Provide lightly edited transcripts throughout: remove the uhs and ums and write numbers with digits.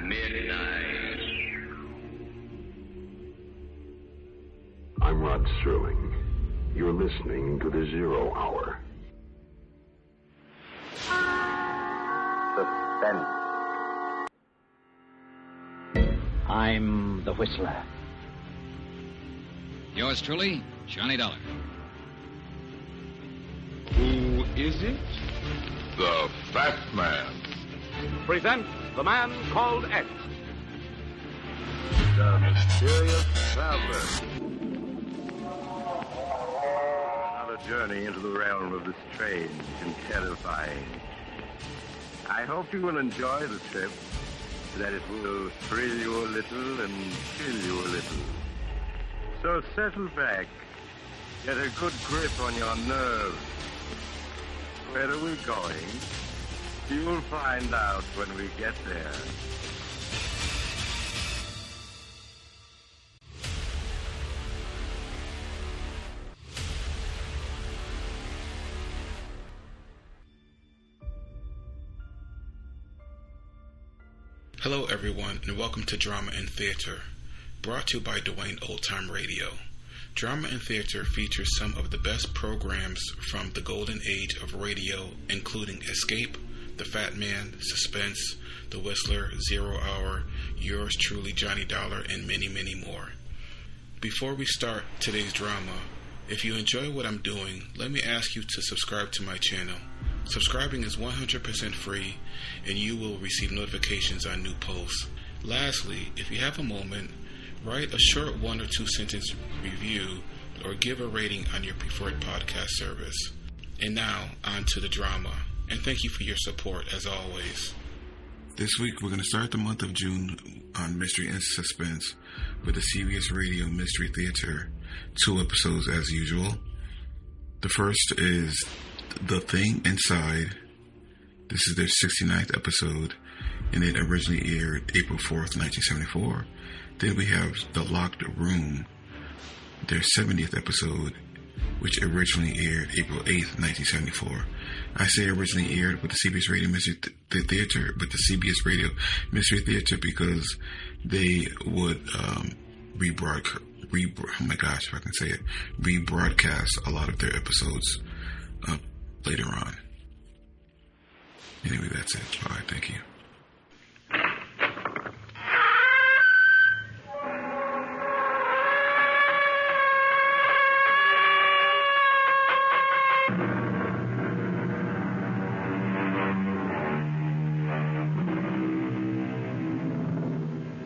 midnight. I'm Rod Sterling. You're listening to the Zero Hour. Suspense. I'm the Whistler. Yours truly, Johnny Dollar. Who is it? The Fat Man. Presents The Man Called X. The Mysterious Traveler. Another journey into the realm of the strange and terrifying. I hope you will enjoy the trip, that it will thrill you a little and chill you a little. So settle back, get a good grip on your nerves. Where are we going? You'll find out when we get there. Hello everyone, and welcome to Drama and Theater, brought to you by Duane Old Time Radio. Drama and Theater features some of the best programs from the golden age of radio, including Escape, The Fat Man, Suspense, The Whistler, Zero Hour, Yours Truly, Johnny Dollar, and many, many more. Before we start today's drama, if you enjoy what I'm doing, let me ask you to subscribe to my channel. Subscribing is 100% free, and you will receive notifications on new posts. Lastly, if you have a moment, write a short 1 or 2 sentence review or give a rating on your preferred podcast service. And now, on to the drama. And thank you for your support, as always. This week, we're going to start the month of June on Mystery and Suspense with the CBS Radio Mystery Theater. 2 episodes as usual. The first is The Thing Inside. This is their 69th episode, and it originally aired April 4th, 1974. Then we have The Locked Room, their 70th episode, which originally aired April 8th, 1974. I say originally aired with the CBS Radio Mystery Theater, with the CBS Radio Mystery Theater, because they would rebroadcast a lot of their episodes later on. Anyway, that's it. All right, thank you.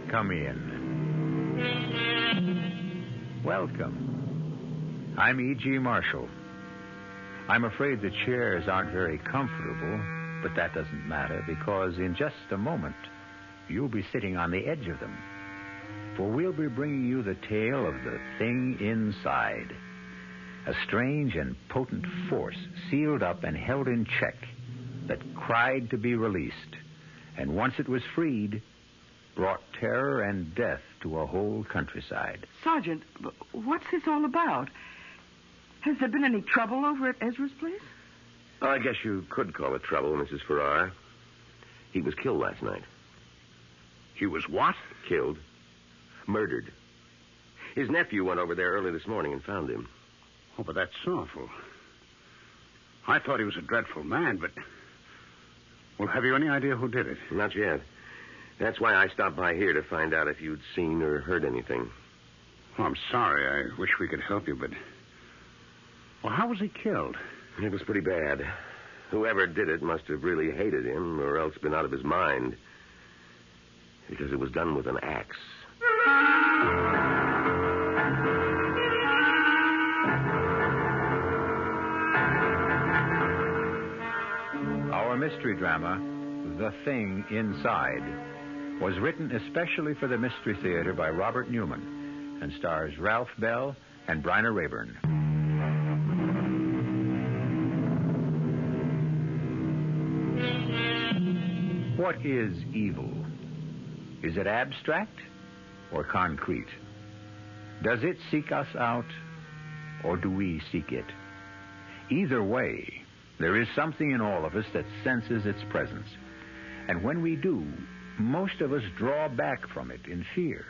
Come in. Welcome. I'm E.G. Marshall. I'm afraid the chairs aren't very comfortable, but that doesn't matter, because in just a moment, you'll be sitting on the edge of them. For we'll be bringing you the tale of the Thing Inside, a strange and potent force sealed up and held in check that cried to be released, and once it was freed, brought terror and death to a whole countryside. Sergeant, what's this all about? Has there been any trouble over at Ezra's place? I guess you could call it trouble, Mrs. Farrar. He was killed last night. He was what? Killed. Murdered. His nephew went over there early this morning and found him. Oh, but that's awful. I thought he was a dreadful man, but... Well, have you any idea who did it? Not yet. That's why I stopped by here, to find out if you'd seen or heard anything. Oh, I'm sorry. I wish we could help you, but... Well, how was he killed? It was pretty bad. Whoever did it must have really hated him, or else been out of his mind. Because it was done with an axe. Our mystery drama, The Thing Inside, was written especially for the Mystery Theater by Robert Newman and stars Ralph Bell and Bryna Raeburn. What is evil? Is it abstract or concrete? Does it seek us out, or do we seek it? Either way, there is something in all of us that senses its presence. And when we do, most of us draw back from it in fear.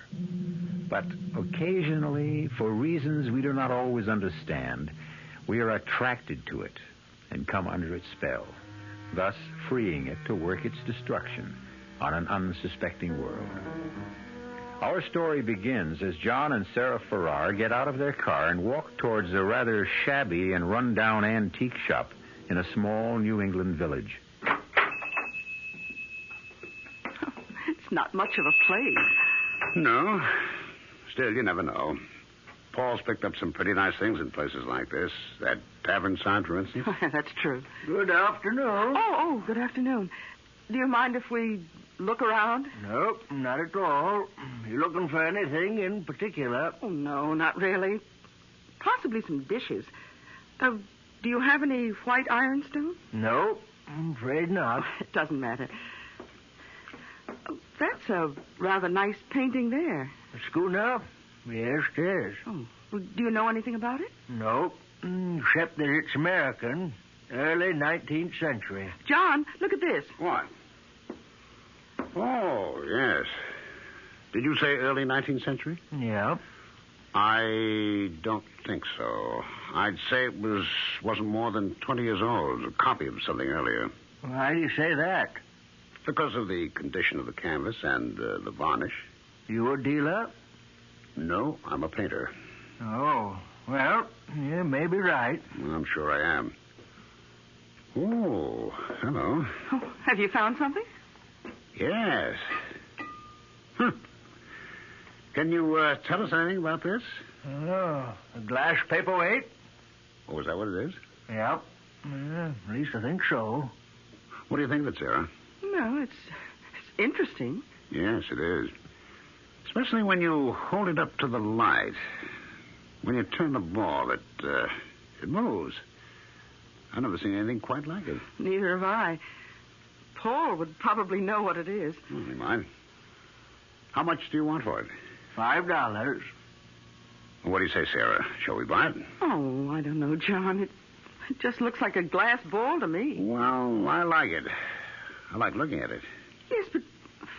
But occasionally, for reasons we do not always understand, we are attracted to it and come under its spell, thus freeing it to work its destruction on an unsuspecting world. Our story begins as John and Sarah Farrar get out of their car and walk towards a rather shabby and run-down antique shop in a small New England village. It's not much of a place. No. Still, you never know. Paul's picked up some pretty nice things in places like this. That tavern sign, for instance. That's true. Good afternoon. Oh, good afternoon. Do you mind if we look around? Nope, not at all. You looking for anything in particular? Oh, no, not really. Possibly some dishes. Do you have any white ironstone? Nope, I'm afraid not. It doesn't matter. That's a rather nice painting there. A schooner? Yes, it is. Oh, well, do you know anything about it? Nope, except that it's American. Early 19th century. John, look at this. What? Oh, yes. Did you say early 19th century? Yeah. I don't think so. I'd say it wasn't more than 20 years old. A copy of something earlier. Why do you say that? Because of the condition of the canvas and the varnish. You a dealer? No, I'm a painter. Oh, well, you may be right. I'm sure I am. Oh, hello. Oh, have you found something? Yes. Can you tell us anything about this? Oh, a glass paperweight? Oh, is that what it is? Yeah. At least I think so. What do you think of it, Sarah? No, it's interesting. Yes, it is. Especially when you hold it up to the light. When you turn the ball, it moves. I've never seen anything quite like it. Neither have I. Paul would probably know what it is. Never mind. How much do you want for it? $5. What do you say, Sarah? Shall we buy it? Oh, I don't know, John. It just looks like a glass ball to me. Well, I like it. I like looking at it. Yes, but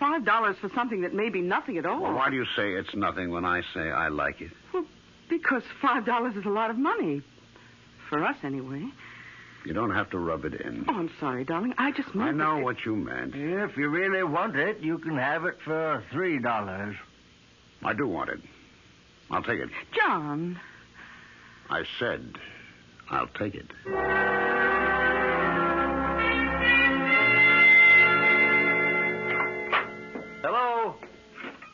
$5 for something that may be nothing at all. Well, why do you say it's nothing when I say I like it? Well, because $5 is a lot of money. For us, anyway. You don't have to rub it in. Oh, I'm sorry, darling. I just meant I know what you meant. If you really want it, you can have it for $3. I do want it. I'll take it. John. I said I'll take it. Hello?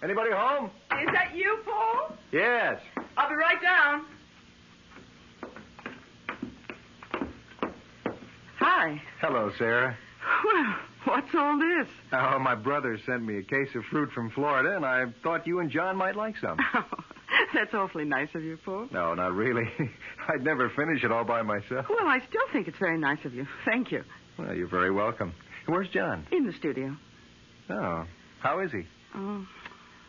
Anybody home? Is that you, Paul? Yes. I'll be right down. Hi. Hello, Sarah. Well, what's all this? Oh, my brother sent me a case of fruit from Florida, and I thought you and John might like some. Oh, that's awfully nice of you, Paul. No, not really. I'd never finish it all by myself. Well, I still think it's very nice of you. Thank you. Well, you're very welcome. Where's John? In the studio. Oh, how is he? Oh,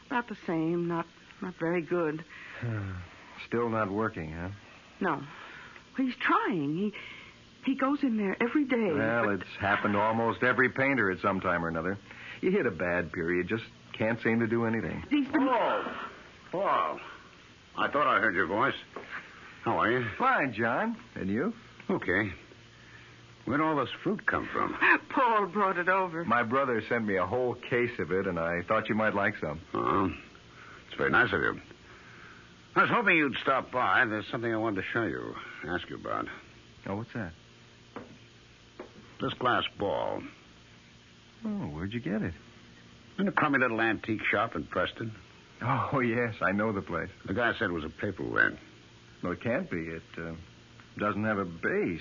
about the same. Not very good. Still not working, huh? No. He's trying. He goes in there every day. Well, it's happened to almost every painter at some time or another. You hit a bad period, just can't seem to do anything. Oh, Paul. I thought I heard your voice. How are you? Fine, John. And you? Okay. Where'd all this fruit come from? Paul brought it over. My brother sent me a whole case of it, and I thought you might like some. Oh, it's very nice of you. I was hoping you'd stop by. There's something I wanted to show you, ask you about. Oh, what's that? This glass ball. Oh, where'd you get it? In a crummy little antique shop in Preston. Oh, yes, I know the place. The guy said it was a paperweight. Well, it can't be. It doesn't have a base.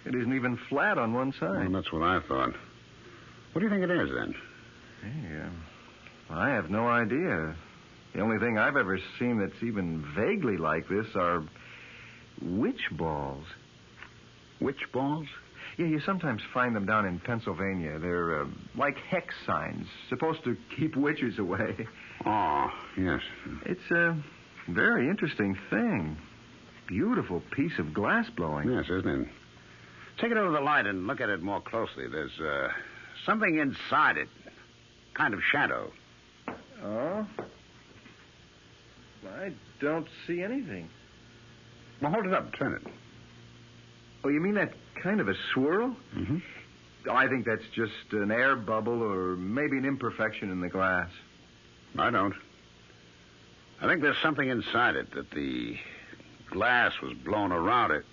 It isn't even flat on one side. Well, that's what I thought. What do you think it is, then? Hey, I have no idea. The only thing I've ever seen that's even vaguely like this are witch balls. Witch balls? Yeah, you sometimes find them down in Pennsylvania. They're like hex signs, supposed to keep witches away. Oh, yes. It's a very interesting thing. Beautiful piece of glass blowing. Yes, isn't it? Take it over the light and look at it more closely. There's something inside it. kind of shadow. Oh? I don't see anything. Well, hold it up. Turn it. Oh, you mean that kind of a swirl? Mm-hmm. I think that's just an air bubble or maybe an imperfection in the glass. I don't. I think there's something inside it, that the glass was blown around it.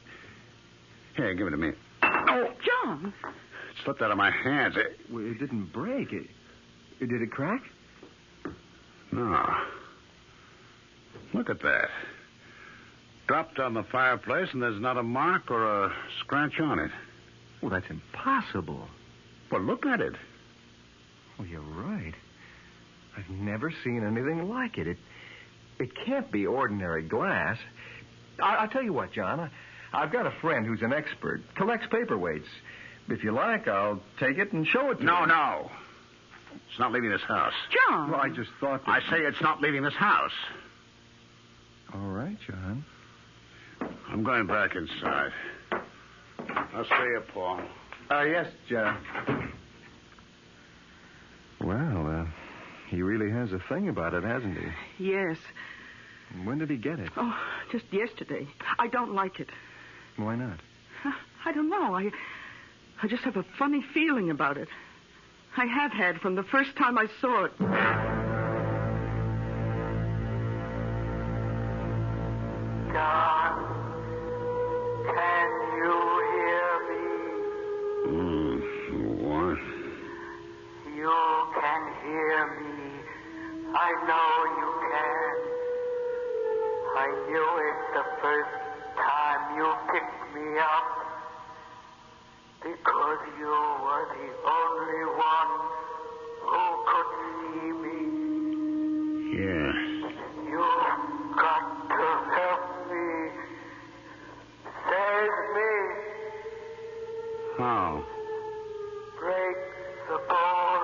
Here, give it to me. Oh, John. It slipped out of my hands. Well, it didn't break. Did it crack? No. Look at that. Dropped on the fireplace, and there's not a mark or a scratch on it. Well, that's impossible. Well, look at it. Well, you're right. I've never seen anything like it. It can't be ordinary glass. I'll tell you what, John. I've got a friend who's an expert. Collects paperweights. If you like, I'll take it and show it to you. No. It's not leaving this house. John! Well, I just thought that... I say it's not leaving this house. All right, John. I'm going back inside. I'll see you, Paul. Yes, John. Well, he really has a thing about it, hasn't he? Yes. When did he get it? Oh, just yesterday. I don't like it. Why not? I don't know. I just have a funny feeling about it. I have had from the first time I saw it. John, can you hear me? What? You can hear me. I know you can. I knew it the first time you picked me up. Because you were the only one who could see me. Yeah. You've got to help me. Save me. How? Break the ball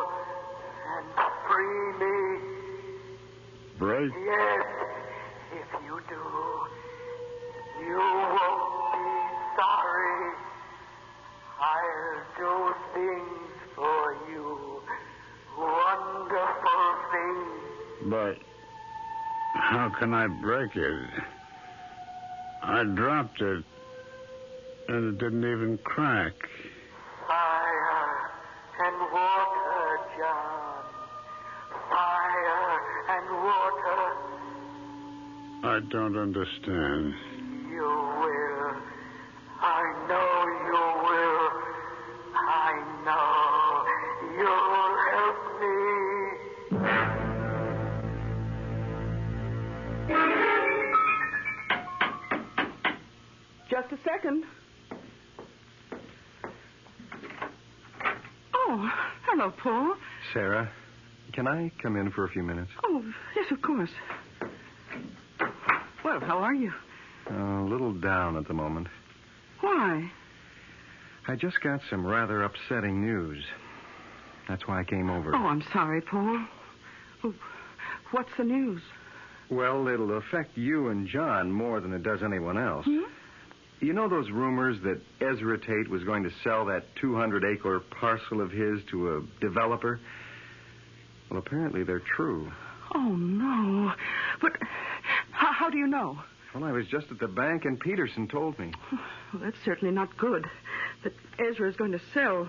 and free me. Break? Yes. If you do, you won't be sorry. I'll do things for you. Wonderful things. But how can I break it? I dropped it, and it didn't even crack. Fire and water, John. Fire and water. I don't understand. You will. I know you will. I know you'll help me. Just a second. Oh, hello, Paul. Sarah, can I come in for a few minutes? Oh, yes, of course. Well, how are you? A little down at the moment. Why? I just got some rather upsetting news. That's why I came over. Oh, I'm sorry, Paul. Oh, what's the news? Well, it'll affect you and John more than it does anyone else. Hmm? You know those rumors that Ezra Tate was going to sell that 200-acre parcel of his to a developer? Well, apparently they're true. Oh, no. But how do you know? Well, I was just at the bank and Peterson told me. Well, that's certainly not good, that Ezra is going to sell.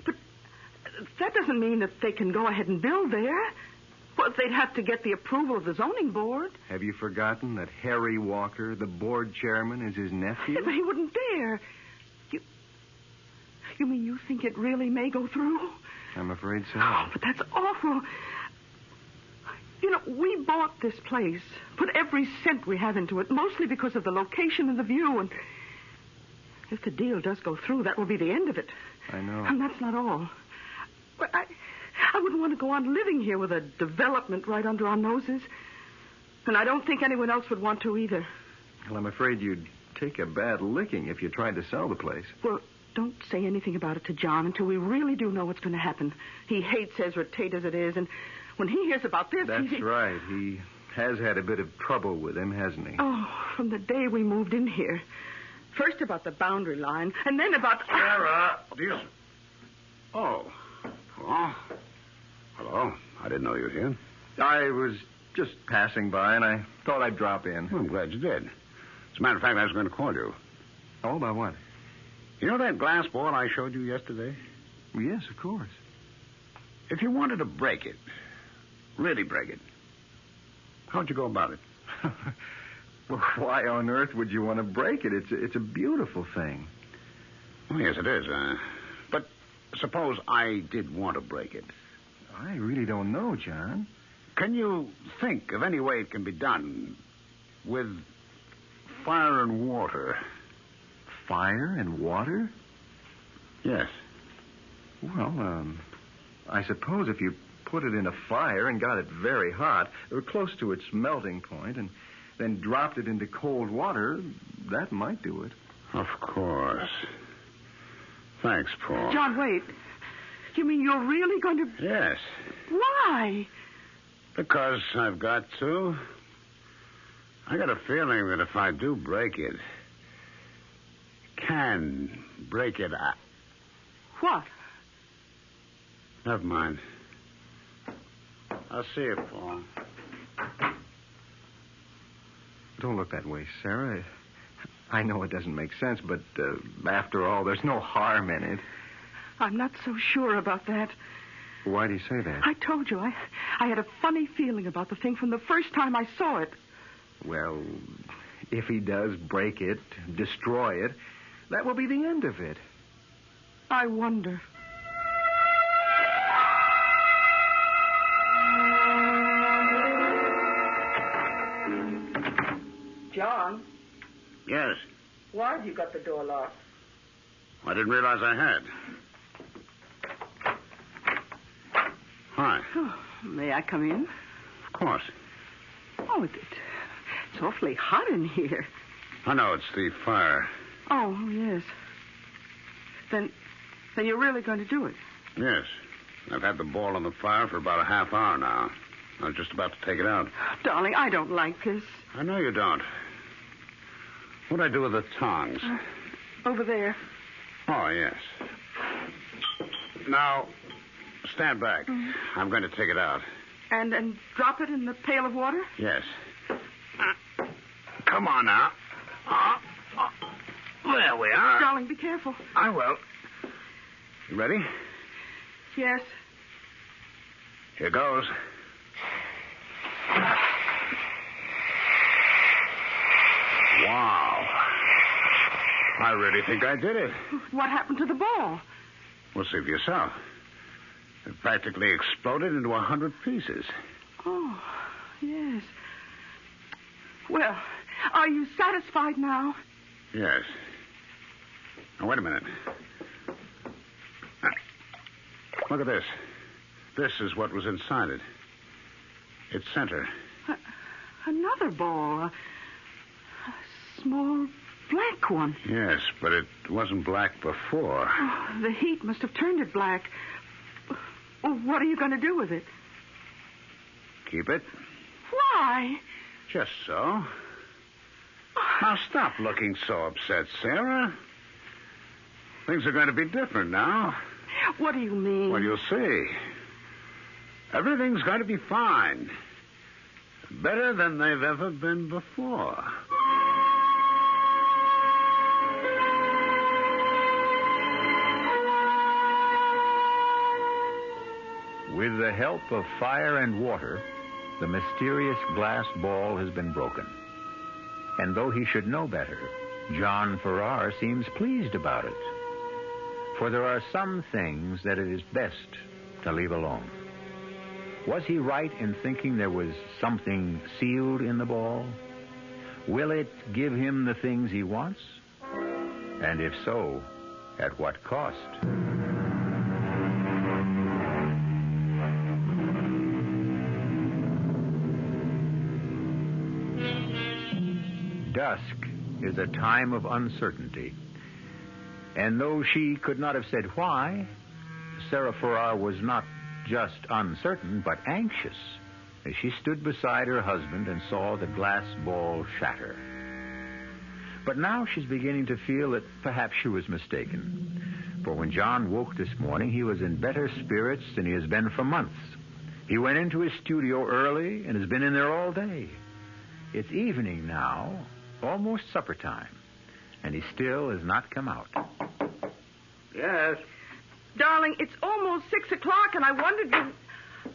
But that doesn't mean that they can go ahead and build there. Well, they'd have to get the approval of the zoning board. Have you forgotten that Harry Walker, the board chairman, is his nephew? Yeah, but he wouldn't dare. You mean you think it really may go through? I'm afraid so. Oh, but that's awful. You know, we bought this place, put every cent we have into it, mostly because of the location and the view. And if the deal does go through, that will be the end of it. I know. And that's not all. But I wouldn't want to go on living here with a development right under our noses. And I don't think anyone else would want to either. Well, I'm afraid you'd take a bad licking if you tried to sell the place. Well, don't say anything about it to John until we really do know what's going to happen. He hates Ezra Tate as it is, and when he hears about this... That's right. He has had a bit of trouble with him, hasn't he? Oh, from the day we moved in here. First about the boundary line, and then about... Sarah, do you... Oh. Oh. Hello. I didn't know you were here. I was just passing by, and I thought I'd drop in. Well, I'm glad you did. As a matter of fact, I was going to call you. Oh, about what? You know that glass ball I showed you yesterday? Well, yes, of course. If you wanted to break it, really break it, how'd you go about it? Well, why on earth would you want to break it? It's a beautiful thing. Oh, yes, it is. But suppose I did want to break it. I really don't know, John. Can you think of any way it can be done with fire and water? Fire and water? Yes. Well, I suppose if you put it in a fire and got it very hot, or close to its melting point, and then dropped it into cold water, that might do it. Of course. Thanks, Paul. John, wait. You mean you're really going to... Yes. Why? Because I've got to. I got a feeling that if I do break it, can break it. What? Never mind. I'll see you, Paul. Don't look that way, Sarah. I know it doesn't make sense, but after all, there's no harm in it. I'm not so sure about that. Why do you say that? I told you, I had a funny feeling about the thing from the first time I saw it. Well, if he does break it, destroy it, that will be the end of it. I wonder. John? Yes. Why have you got the door locked? I didn't realize I had. Hi. Oh, may I come in? Of course. Oh, it's awfully hot in here. I know, it's the fire. Oh, yes. Then you're really going to do it? Yes. I've had the ball on the fire for about a half hour now. I was just about to take it out. Darling, I don't like this. I know you don't. What'd I do with the tongs? Over there. Oh, yes. Now, stand back. Mm-hmm. I'm going to take it out. And drop it in the pail of water? Yes. Come on now. There we are. Darling, be careful. I will. You ready? Yes. Here goes. Wow. I really think I did it. What happened to the ball? Well, see for yourself. It practically exploded into 100 pieces. Oh, yes. Well, are you satisfied now? Yes. Now, wait a minute. Look at this. This is what was inside it. Its center. Another ball. A small black one. Yes, but it wasn't black before. Oh, the heat must have turned it black. Well, what are you going to do with it? Keep it. Why? Just so. Now, stop looking so upset, Sarah. Things are going to be different now. What do you mean? Well, you'll see. Everything's going to be fine. Better than they've ever been before. With the help of fire and water, the mysterious glass ball has been broken. And though he should know better, John Farrar seems pleased about it. For there are some things that it is best to leave alone. Was he right in thinking there was something sealed in the ball? Will it give him the things he wants? And if so, at what cost? Dusk is a time of uncertainty. And though she could not have said why, Sarah Farrar was not just uncertain, but anxious as she stood beside her husband and saw the glass ball shatter. But now she's beginning to feel that perhaps she was mistaken. For when John woke this morning, he was in better spirits than he has been for months. He went into his studio early and has been in there all day. It's evening now, almost supper time, and he still has not come out. Yes? Darling, it's almost 6 o'clock, and I wondered you...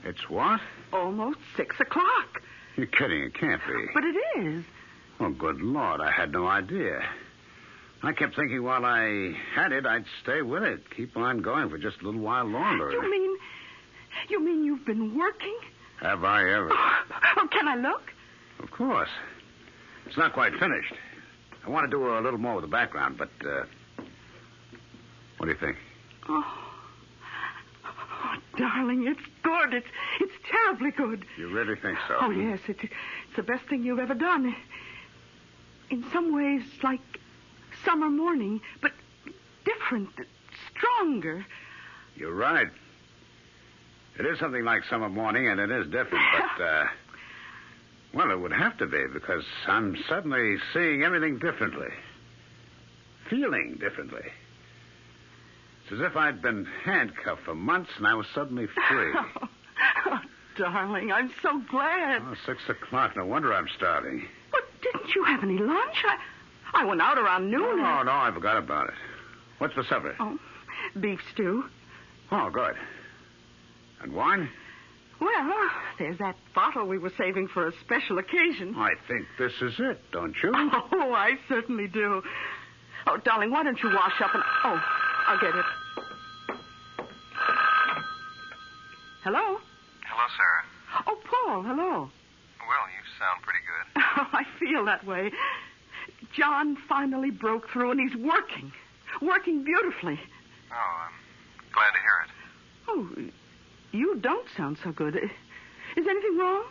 It's what? Almost 6 o'clock. You're kidding. It can't be. But it is. Oh, good Lord. I had no idea. I kept thinking while I had it, I'd stay with it. Keep on going for just a little while longer. You mean you've been working? Have I ever? Oh, can I look? Of course. It's not quite finished. I want to do a little more with the background, but, what do you think? Oh, darling, it's good. It's terribly good. You really think so? Oh, yes. It's the best thing you've ever done. In some ways, like summer morning, but different, stronger. You're right. It is something like summer morning, and it is different, but, well, it would have to be, because I'm suddenly seeing everything differently. Feeling differently. It's as if I'd been handcuffed for months, and I was suddenly free. Oh, darling, I'm so glad. Oh, 6 o'clock. No wonder I'm starving. But didn't you have any lunch? I went out around noon. No, I forgot about it. What's for supper? Oh, beef stew. Oh, good. And wine? Well, there's that bottle we were saving for a special occasion. I think this is it, don't you? Oh, I certainly do. Oh, darling, why don't you wash up and... Oh, I'll get it. Hello? Hello, Sarah. Oh, Paul, hello. Well, you sound pretty good. Oh, I feel that way. John finally broke through, and he's working. Working beautifully. Oh, I'm glad to hear it. Oh, you don't sound so good. Is anything wrong?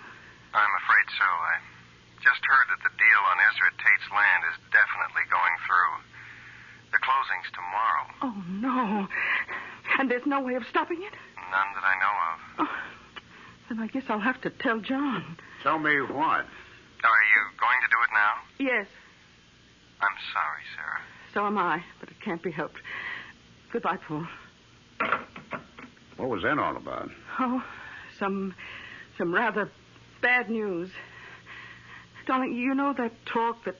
I'm afraid so. I just heard that the deal on Ezra Tate's land is definitely going through. The closing's tomorrow. Oh, no. And there's no way of stopping it? None that I know of. Oh, then I guess I'll have to tell John. Tell me what? Are you going to do it now? Yes. I'm sorry, Sarah. So am I, but it can't be helped. Goodbye, Paul. What was that all about? Oh, some rather bad news. Darling, you know that talk that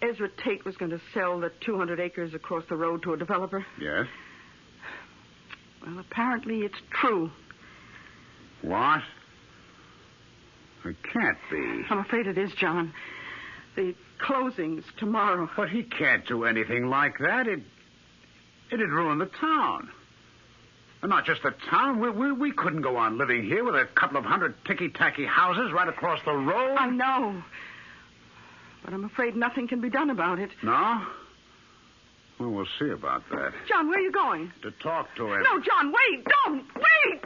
Ezra Tate was going to sell the 200 acres across the road to a developer? Yes. Well, apparently it's true. What? It can't be. I'm afraid it is, John. The closing's tomorrow. But he can't do anything like that. It'd ruin the town. And not just the town. We couldn't go on living here with a couple of hundred ticky-tacky houses right across the road. I know. But I'm afraid nothing can be done about it. No? Well, we'll see about that. John, where are you going? To talk to him. No, John, wait. Don't. Wait.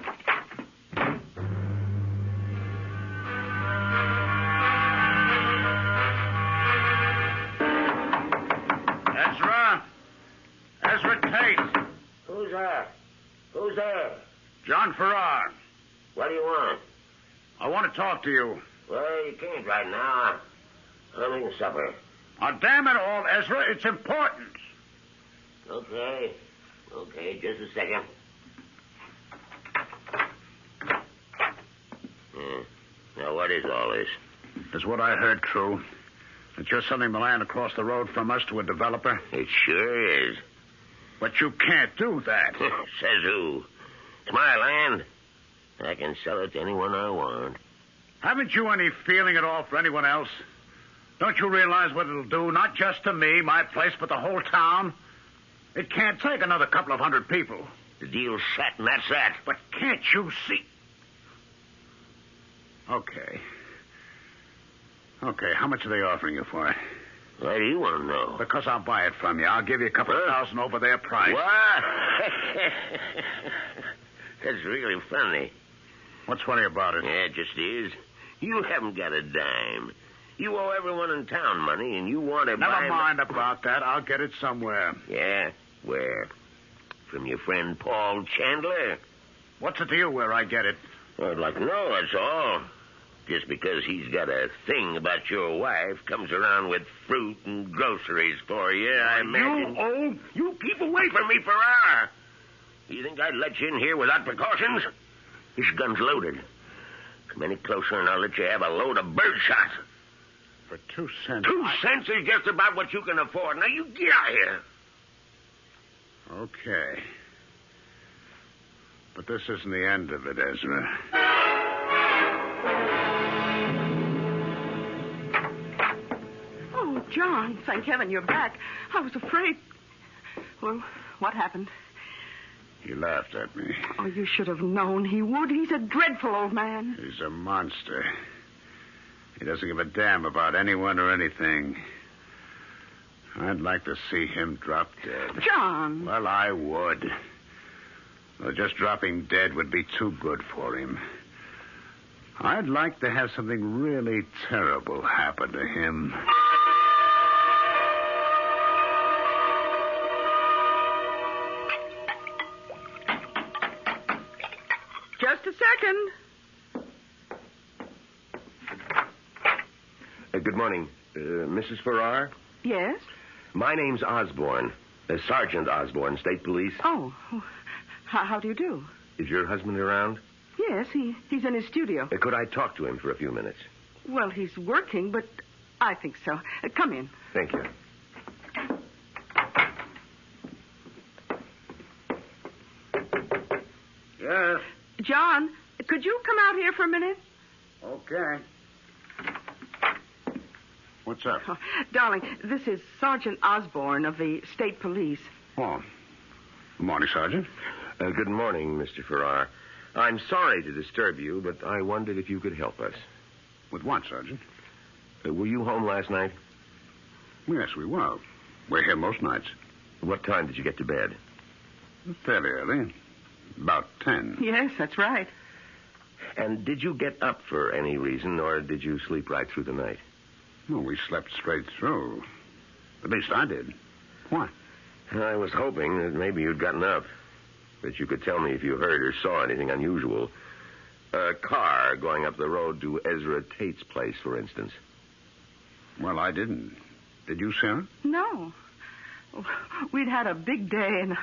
Ezra Tate. Who's there? Who's there? John Farrar. What do you want? I want to talk to you. Well, you can't right now. I'm eating supper. Oh, damn it all, Ezra. It's important. Okay, just a second. Now, what is all this? Is what I heard true? That you're selling the land across the road from us to a developer? It sure is. But you can't do that. Says who? It's my land. I can sell it to anyone I want. Haven't you any feeling at all for anyone else? Don't you realize what it'll do, not just to me, my place, but the whole town? It can't take another couple of hundred people. The deal's set, and that's that. But can't you see? Okay, how much are they offering you for it? Why do you want to know? Because I'll buy it from you. I'll give you a couple of thousand over their price. What? That's really funny. What's funny about it? Yeah, it just is. You haven't got a dime. You owe everyone in town money, and you want to buy... Never mind about that. I'll get it somewhere. Yeah? Where? From your friend Paul Chandler? What's the deal where I get it? I'd like to know, that's all. Just because he's got a thing about your wife, comes around with fruit and groceries for you, I imagine... You keep away from me, Farrar! You think I'd let you in here without precautions? This gun's loaded. Come any closer and I'll let you have a load of birdshot. For 2 cents. 2 cents is just about what you can afford. Now, you get out of here. Okay. But this isn't the end of it, Ezra. Oh, John, thank heaven you're back. I was afraid. Well, what happened? He laughed at me. Oh, you should have known he would. He's a dreadful old man. He's a monster. He doesn't give a damn about anyone or anything. I'd like to see him drop dead. John! Well, I would. Though just dropping dead would be too good for him. I'd like to have something really terrible happen to him. Just a second. Good morning. Mrs. Farrar? Yes? My name's Osborne. Sergeant Osborne, State Police. Oh, how do you do? Is your husband around? Yes, he's in his studio. Could I talk to him for a few minutes? Well, he's working, but I think so. Come in. Thank you. Yes? John, could you come out here for a minute? Okay. What's up? Oh, darling, this is Sergeant Osborne of the State Police. Oh. Good morning, Sergeant. Good morning, Mr. Farrar. I'm sorry to disturb you, but I wondered if you could help us. With what, Sergeant? Were you home last night? Yes, we were. We're here most nights. What time did you get to bed? Fairly early. About 10. Yes, that's right. And did you get up for any reason, or did you sleep right through the night? No, we slept straight through. At least I did. What? I was hoping that maybe you'd gotten up. That you could tell me if you heard or saw anything unusual. A car going up the road to Ezra Tate's place, for instance. Well, I didn't. Did you, Sarah? No. We'd had a big day, and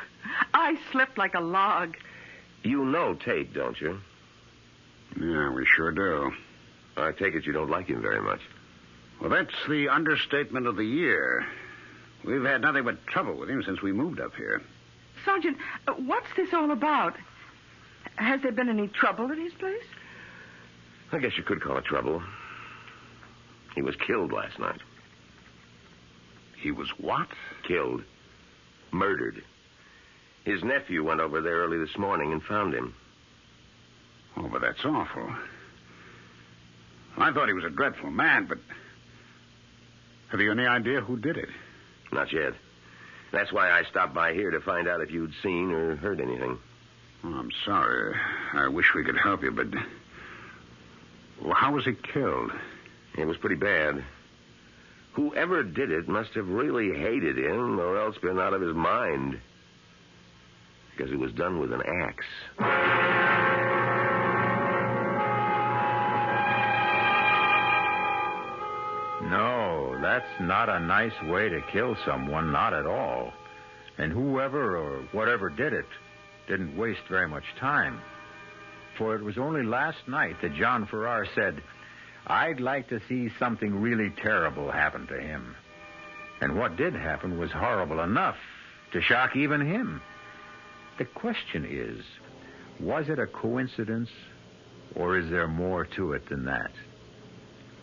I slept like a log. You know Tate, don't you? Yeah, we sure do. I take it you don't like him very much. Well, that's the understatement of the year. We've had nothing but trouble with him since we moved up here. Sergeant, what's this all about? Has there been any trouble at his place? I guess you could call it trouble. He was killed last night. He was what? Killed. Murdered. His nephew went over there early this morning and found him. Oh, but that's awful. I thought he was a dreadful man, but... Have you any idea who did it? Not yet. That's why I stopped by here to find out if you'd seen or heard anything. Oh, I'm sorry. I wish we could help you, but... Well, how was he killed? It was pretty bad. Whoever did it must have really hated him or else been out of his mind. Because it was done with an axe. No, that's not a nice way to kill someone, not at all. And whoever or whatever did it didn't waste very much time. For it was only last night that John Farrar said, "I'd like to see something really terrible happen to him." And what did happen was horrible enough to shock even him. The question is, was it a coincidence, or is there more to it than that?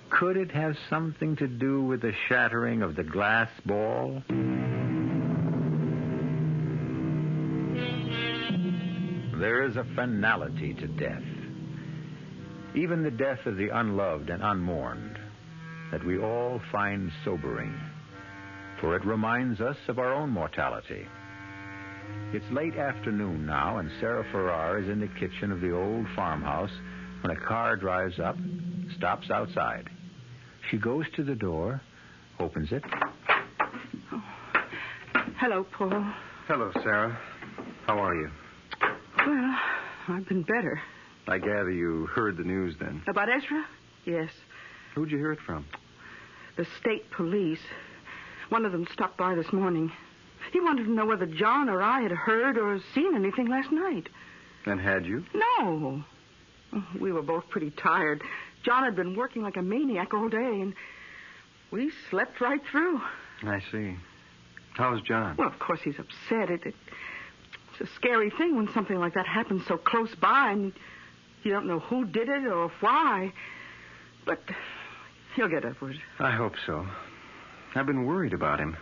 Could it have something to do with the shattering of the glass ball? There is a finality to death. Even the death of the unloved and unmourned, that we all find sobering, for it reminds us of our own mortality. It's late afternoon now, and Sarah Farrar is in the kitchen of the old farmhouse when a car drives up, stops outside. She goes to the door, opens it. Oh. Hello, Paul. Hello, Sarah. How are you? Well, I've been better. I gather you heard the news then. About Ezra? Yes. Who'd you hear it from? The state police. One of them stopped by this morning. He wanted to know whether John or I had heard or seen anything last night. And had you? No. We were both pretty tired. John had been working like a maniac all day, and we slept right through. I see. How's John? Well, of course he's upset. It's a scary thing when something like that happens so close by, and you don't know who did it or why. But he'll get over it. I hope so. I've been worried about him.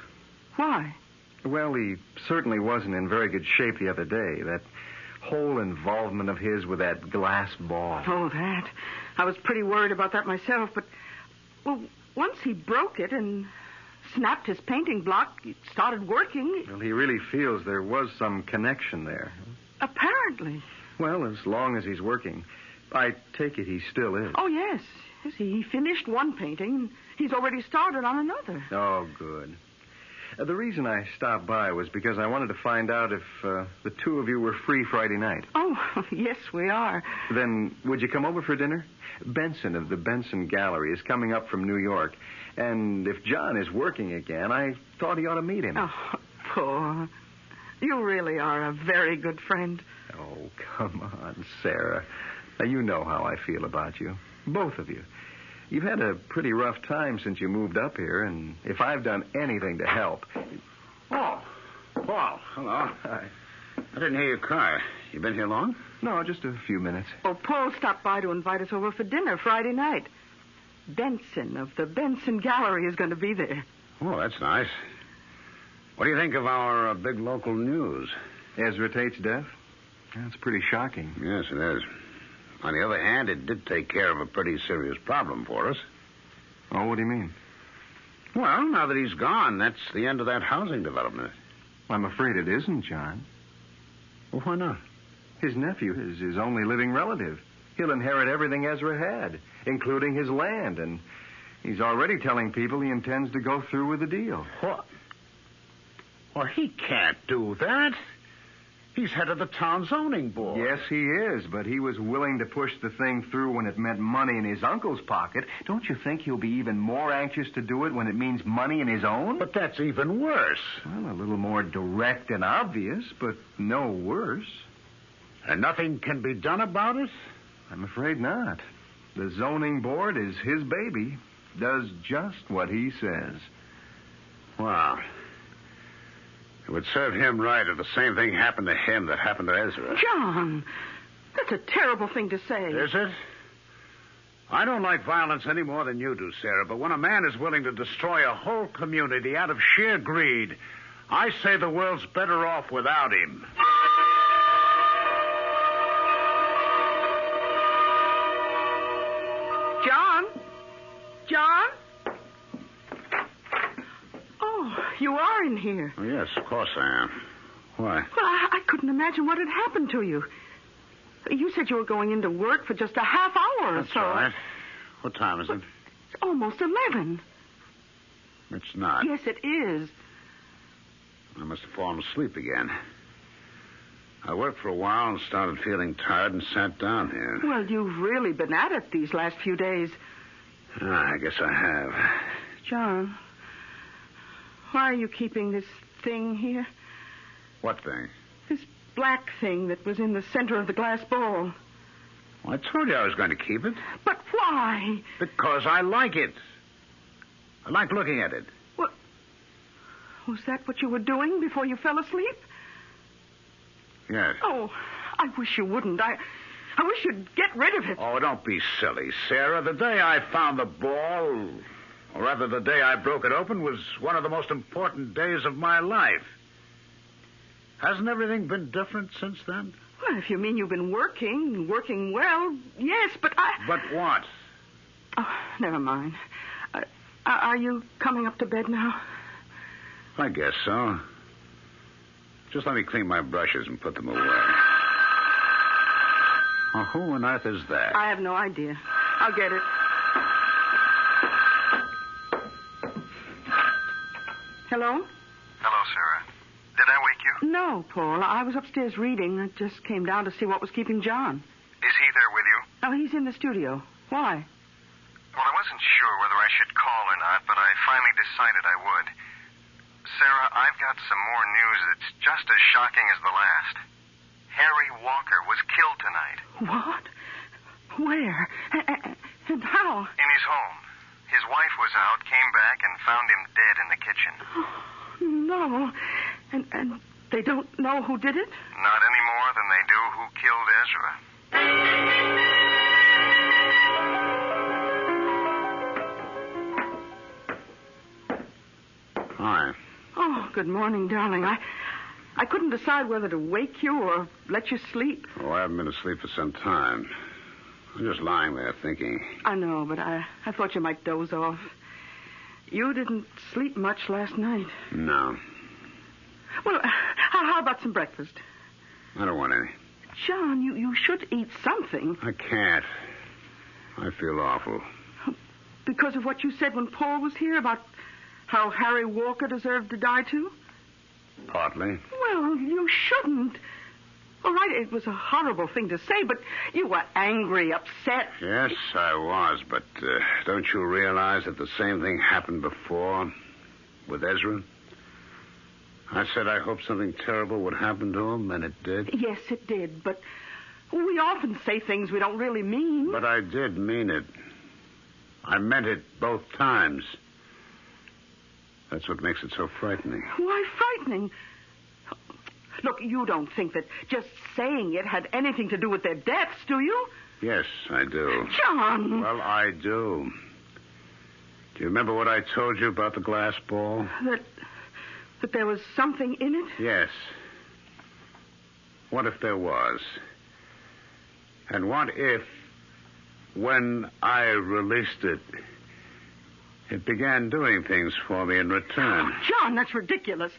Why? Well, he certainly wasn't in very good shape the other day. That whole involvement of his with that glass ball. Oh, that. I was pretty worried about that myself, but, well, once he broke it and snapped his painting block, it started working. Well, he really feels there was some connection there. Apparently. Well, as long as he's working. I take it he still is. Oh, yes. Yes, he finished one painting. He's already started on another. Oh, good. The reason I stopped by was because I wanted to find out if the two of you were free Friday night. Oh, yes, we are. Then would you come over for dinner? Benson of the Benson Gallery is coming up from New York. And if John is working again, I thought he ought to meet him. Oh, poor. You really are a very good friend. Oh, come on, Sarah. Now, you know how I feel about you. Both of you. You've had a pretty rough time since you moved up here, and if I've done anything to help... Oh, Paul, hello. Hi. I didn't hear your car. You been here long? No, just a few minutes. Oh, Paul stopped by to invite us over for dinner Friday night. Benson of the Benson Gallery is going to be there. Oh, that's nice. What do you think of our big local news? Ezra Tate's death? That's pretty shocking. Yes, it is. On the other hand, it did take care of a pretty serious problem for us. Oh, what do you mean? Well, now that he's gone, that's the end of that housing development. I'm afraid it isn't, John. Well, why not? His nephew is his only living relative. He'll inherit everything Ezra had, including his land, and he's already telling people he intends to go through with the deal. What? Well, he can't do that. He's head of the town zoning board. Yes, he is, but he was willing to push the thing through when it meant money in his uncle's pocket. Don't you think he'll be even more anxious to do it when it means money in his own? But that's even worse. Well, a little more direct and obvious, but no worse. And nothing can be done about it? I'm afraid not. The zoning board is his baby. Does just what he says. Wow. It would serve him right if the same thing happened to him that happened to Ezra. John, that's a terrible thing to say. Is it? I don't like violence any more than you do, Sarah, but when a man is willing to destroy a whole community out of sheer greed, I say the world's better off without him. John? John? Oh, you are in here. Oh, yes, of course I am. Why? Well, I couldn't imagine what had happened to you. You said you were going into work for just a half hour or That's so. right. What time is it? It's almost 11. It's not. Yes, it is. I must have fallen asleep again. I worked for a while and started feeling tired and sat down here. Well, you've really been at it these last few days. I guess I have. John, why are you keeping this thing here? What thing? This black thing that was in the center of the glass bowl. Well, I told you I was going to keep it. But why? Because I like it. I like looking at it. What? Was that what you were doing before you fell asleep? Yes. Oh, I wish you wouldn't. I wish you'd get rid of it. Oh, don't be silly, Sarah. The day I found the ball, or rather the day I broke it open, was one of the most important days of my life. Hasn't everything been different since then? Well, if you mean you've been working well, yes, but I... But what? Oh, never mind. Are you coming up to bed now? I guess so. Just let me clean my brushes and put them away. Oh, who on earth is that? I have no idea. I'll get it. Hello? Hello, Sarah. Did I wake you? No, Paul. I was upstairs reading. I just came down to see what was keeping John. Is he there with you? Oh, he's in the studio. Why? Well, I wasn't sure whether I should call or not, but I finally decided I would. Sarah, I've got some more news that's just as shocking as the last. Harry Walker was killed tonight. What? Where? And how? In his home. His wife was out, came back, and found him dead in the kitchen. Oh, no. And they don't know who did it? Not any more than they do who killed Ezra. Hi. Oh, good morning, darling. I couldn't decide whether to wake you or let you sleep. Oh, I haven't been asleep for some time. I'm just lying there thinking. I know, but I thought you might doze off. You didn't sleep much last night. No. Well, how about some breakfast? I don't want any. John, you should eat something. I can't. I feel awful. Because of what you said when Paul was here about how Harry Walker deserved to die, too? Partly. Well, you shouldn't. All right, it was a horrible thing to say, but you were angry, upset. Yes, I was, but don't you realize that the same thing happened before with Ezra? I said I hoped something terrible would happen to him, and it did. Yes, it did, but we often say things we don't really mean. But I did mean it. I meant it both times. That's what makes it so frightening. Why frightening? Look, you don't think that just saying it had anything to do with their deaths, do you? Yes, I do. John! Well, I do. Do you remember what I told you about the glass ball? That there was something in it? Yes. What if there was? And what if, when I released it, it began doing things for me in return? Oh, John, that's ridiculous.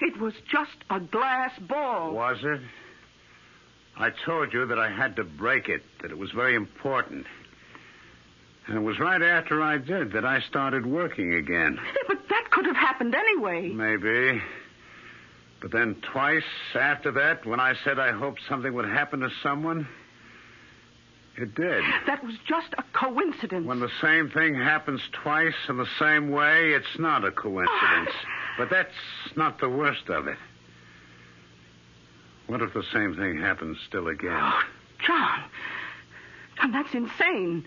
It was just a glass ball. Was it? I told you that I had to break it, that it was very important. And it was right after I did that I started working again. Yeah, but that could have happened anyway. Maybe. But then twice after that, when I said I hoped something would happen to someone, it did. That was just a coincidence. When the same thing happens twice in the same way, it's not a coincidence. But that's not the worst of it. What if the same thing happens still again? Oh, John. John, that's insane.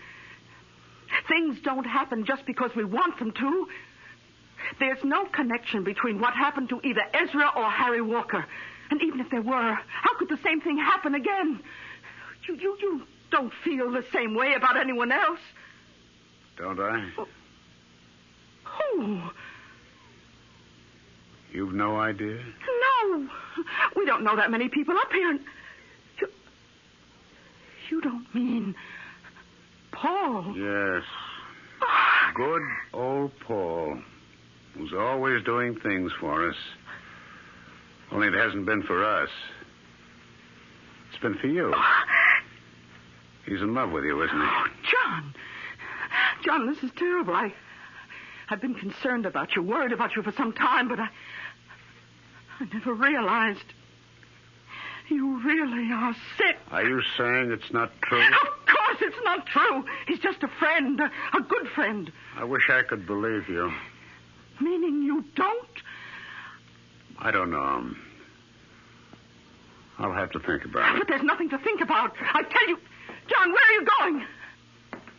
Things don't happen just because we want them to. There's no connection between what happened to either Ezra or Harry Walker. And even if there were, how could the same thing happen again? You don't feel the same way about anyone else. Don't I? Who? You've no idea? No. We don't know that many people up here. And you don't mean Paul? Yes. Good old Paul, who's always doing things for us. Only it hasn't been for us. It's been for you. He's in love with you, isn't he? Oh, John. John, this is terrible. I've been concerned about you, worried about you for some time, but I never realized you really are sick. Are you saying it's not true? Of course it's not true. He's just a friend, a good friend. I wish I could believe you. Meaning you don't? I don't know. I'll have to think about it. But there's nothing to think about. I tell you, John, where are you going?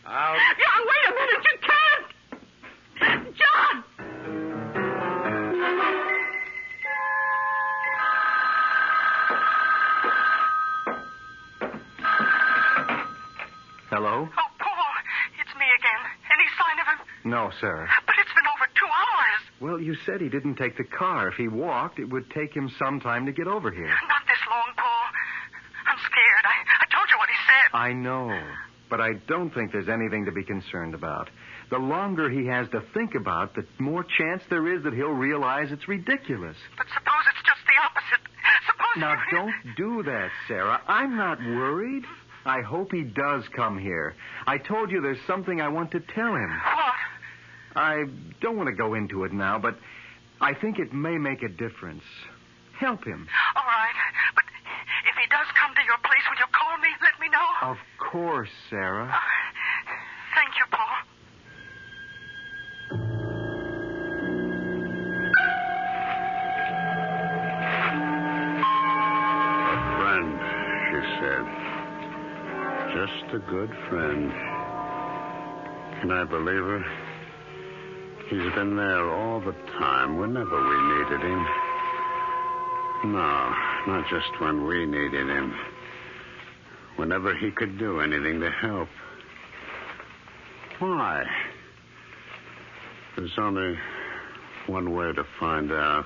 Out. John, wait a minute. You can't. John! Hello? Oh, Paul, it's me again. Any sign of him? No, Sarah. But it's been over 2 hours. Well, you said he didn't take the car. If he walked, it would take him some time to get over here. Not this long, Paul. I'm scared. I told you what he said. I know, but I don't think there's anything to be concerned about. The longer he has to think about, the more chance there is that he'll realize it's ridiculous. But suppose it's just the opposite. Suppose Now, don't do that, Sarah. I'm not worried. I hope he does come here. I told you there's something I want to tell him. What? I don't want to go into it now, but I think it may make a difference. Help him. All right. But if he does come to your place, will you call me? Let me know. Of course, Sarah. Thank you, Paul. Friend, she said. just a good friend. Can I believe her? He's been there all the time, whenever we needed him. No, not just when we needed him. Whenever he could do anything to help. Why? There's only one way to find out.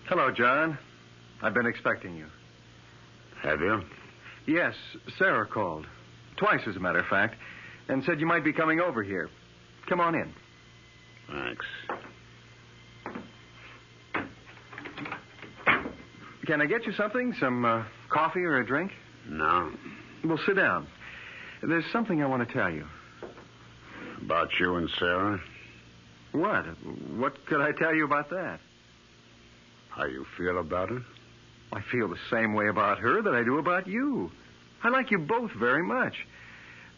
Hello, John. I've been expecting you. Have you? Yes, Sarah called. Twice, as a matter of fact, and said you might be coming over here. Come on in. Thanks. Can I get you something? Some coffee or a drink? No. Well, sit down. There's something I want to tell you. About you and Sarah? What? What could I tell you about that? How you feel about her? I feel the same way about her that I do about you. I like you both very much.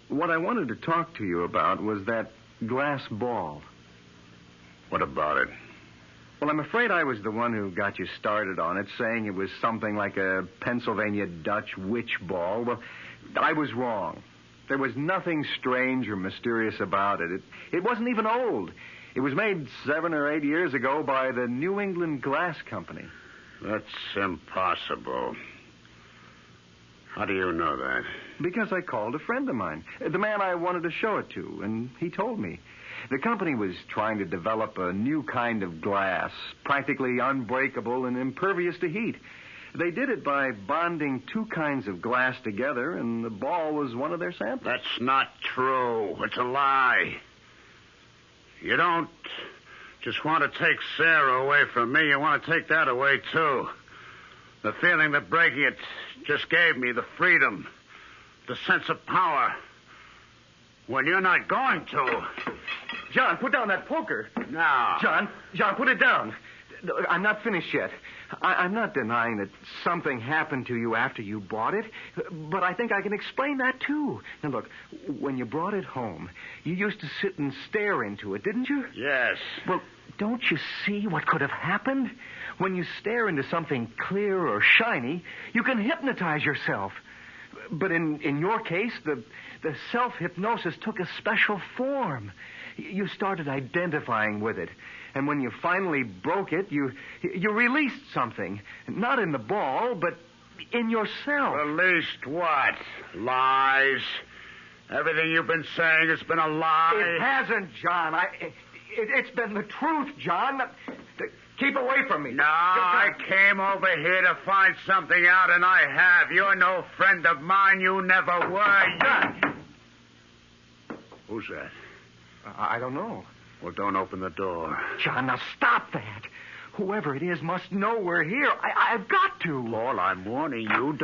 What I wanted to talk to you about was that glass ball. What about it? Well, I'm afraid I was the one who got you started on it, saying it was something like a Pennsylvania Dutch witch ball. Well, I was wrong. There was nothing strange or mysterious about it. It wasn't even old. It was made 7 or 8 years ago by the New England Glass Company. That's impossible. How do you know that? Because I called a friend of mine, the man I wanted to show it to, and he told me. The company was trying to develop a new kind of glass, practically unbreakable and impervious to heat. They did it by bonding 2 kinds of glass together, and the ball was one of their samples. That's not true. It's a lie. You don't just want to take Sarah away from me. You want to take that away, too. The feeling that breaking it just gave me, the freedom, the sense of power. When you're not going to. John, put down that poker. No. John, put it down. I'm not finished yet. I'm not denying that something happened to you after you bought it, but I think I can explain that, too. Now, look, when you brought it home, you used to sit and stare into it, didn't you? Yes. Well, don't you see what could have happened? When you stare into something clear or shiny, you can hypnotize yourself. But in your case, the self-hypnosis took a special form. You started identifying with it. And when you finally broke it, you released something. Not in the ball, but in yourself. Released what? Lies? Everything you've been saying has been a lie? It hasn't, John. It's been the truth, John. Keep away from me. No, I came over here to find something out, and I have. You're no friend of mine. You never were. John! Who's that? I don't know. Well, don't open the door. John, now stop that. Whoever it is must know we're here. I've got to. Paul, I'm warning you.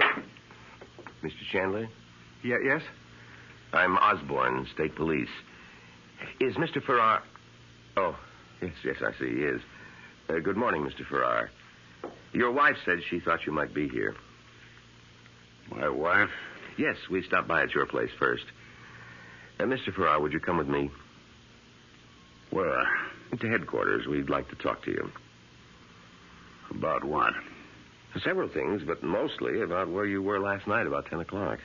Mr. Chandler? Yes? I'm Osborne, State Police. Is Mr. Farrar... Oh, yes, I see he is. Good morning, Mr. Farrar. Your wife said she thought you might be here. My wife? Yes, we stopped by at your place first. Mr. Farrar, would you come with me? Where? To headquarters. We'd like to talk to you. About what? Several things, but mostly about where you were last night about 10 o'clock.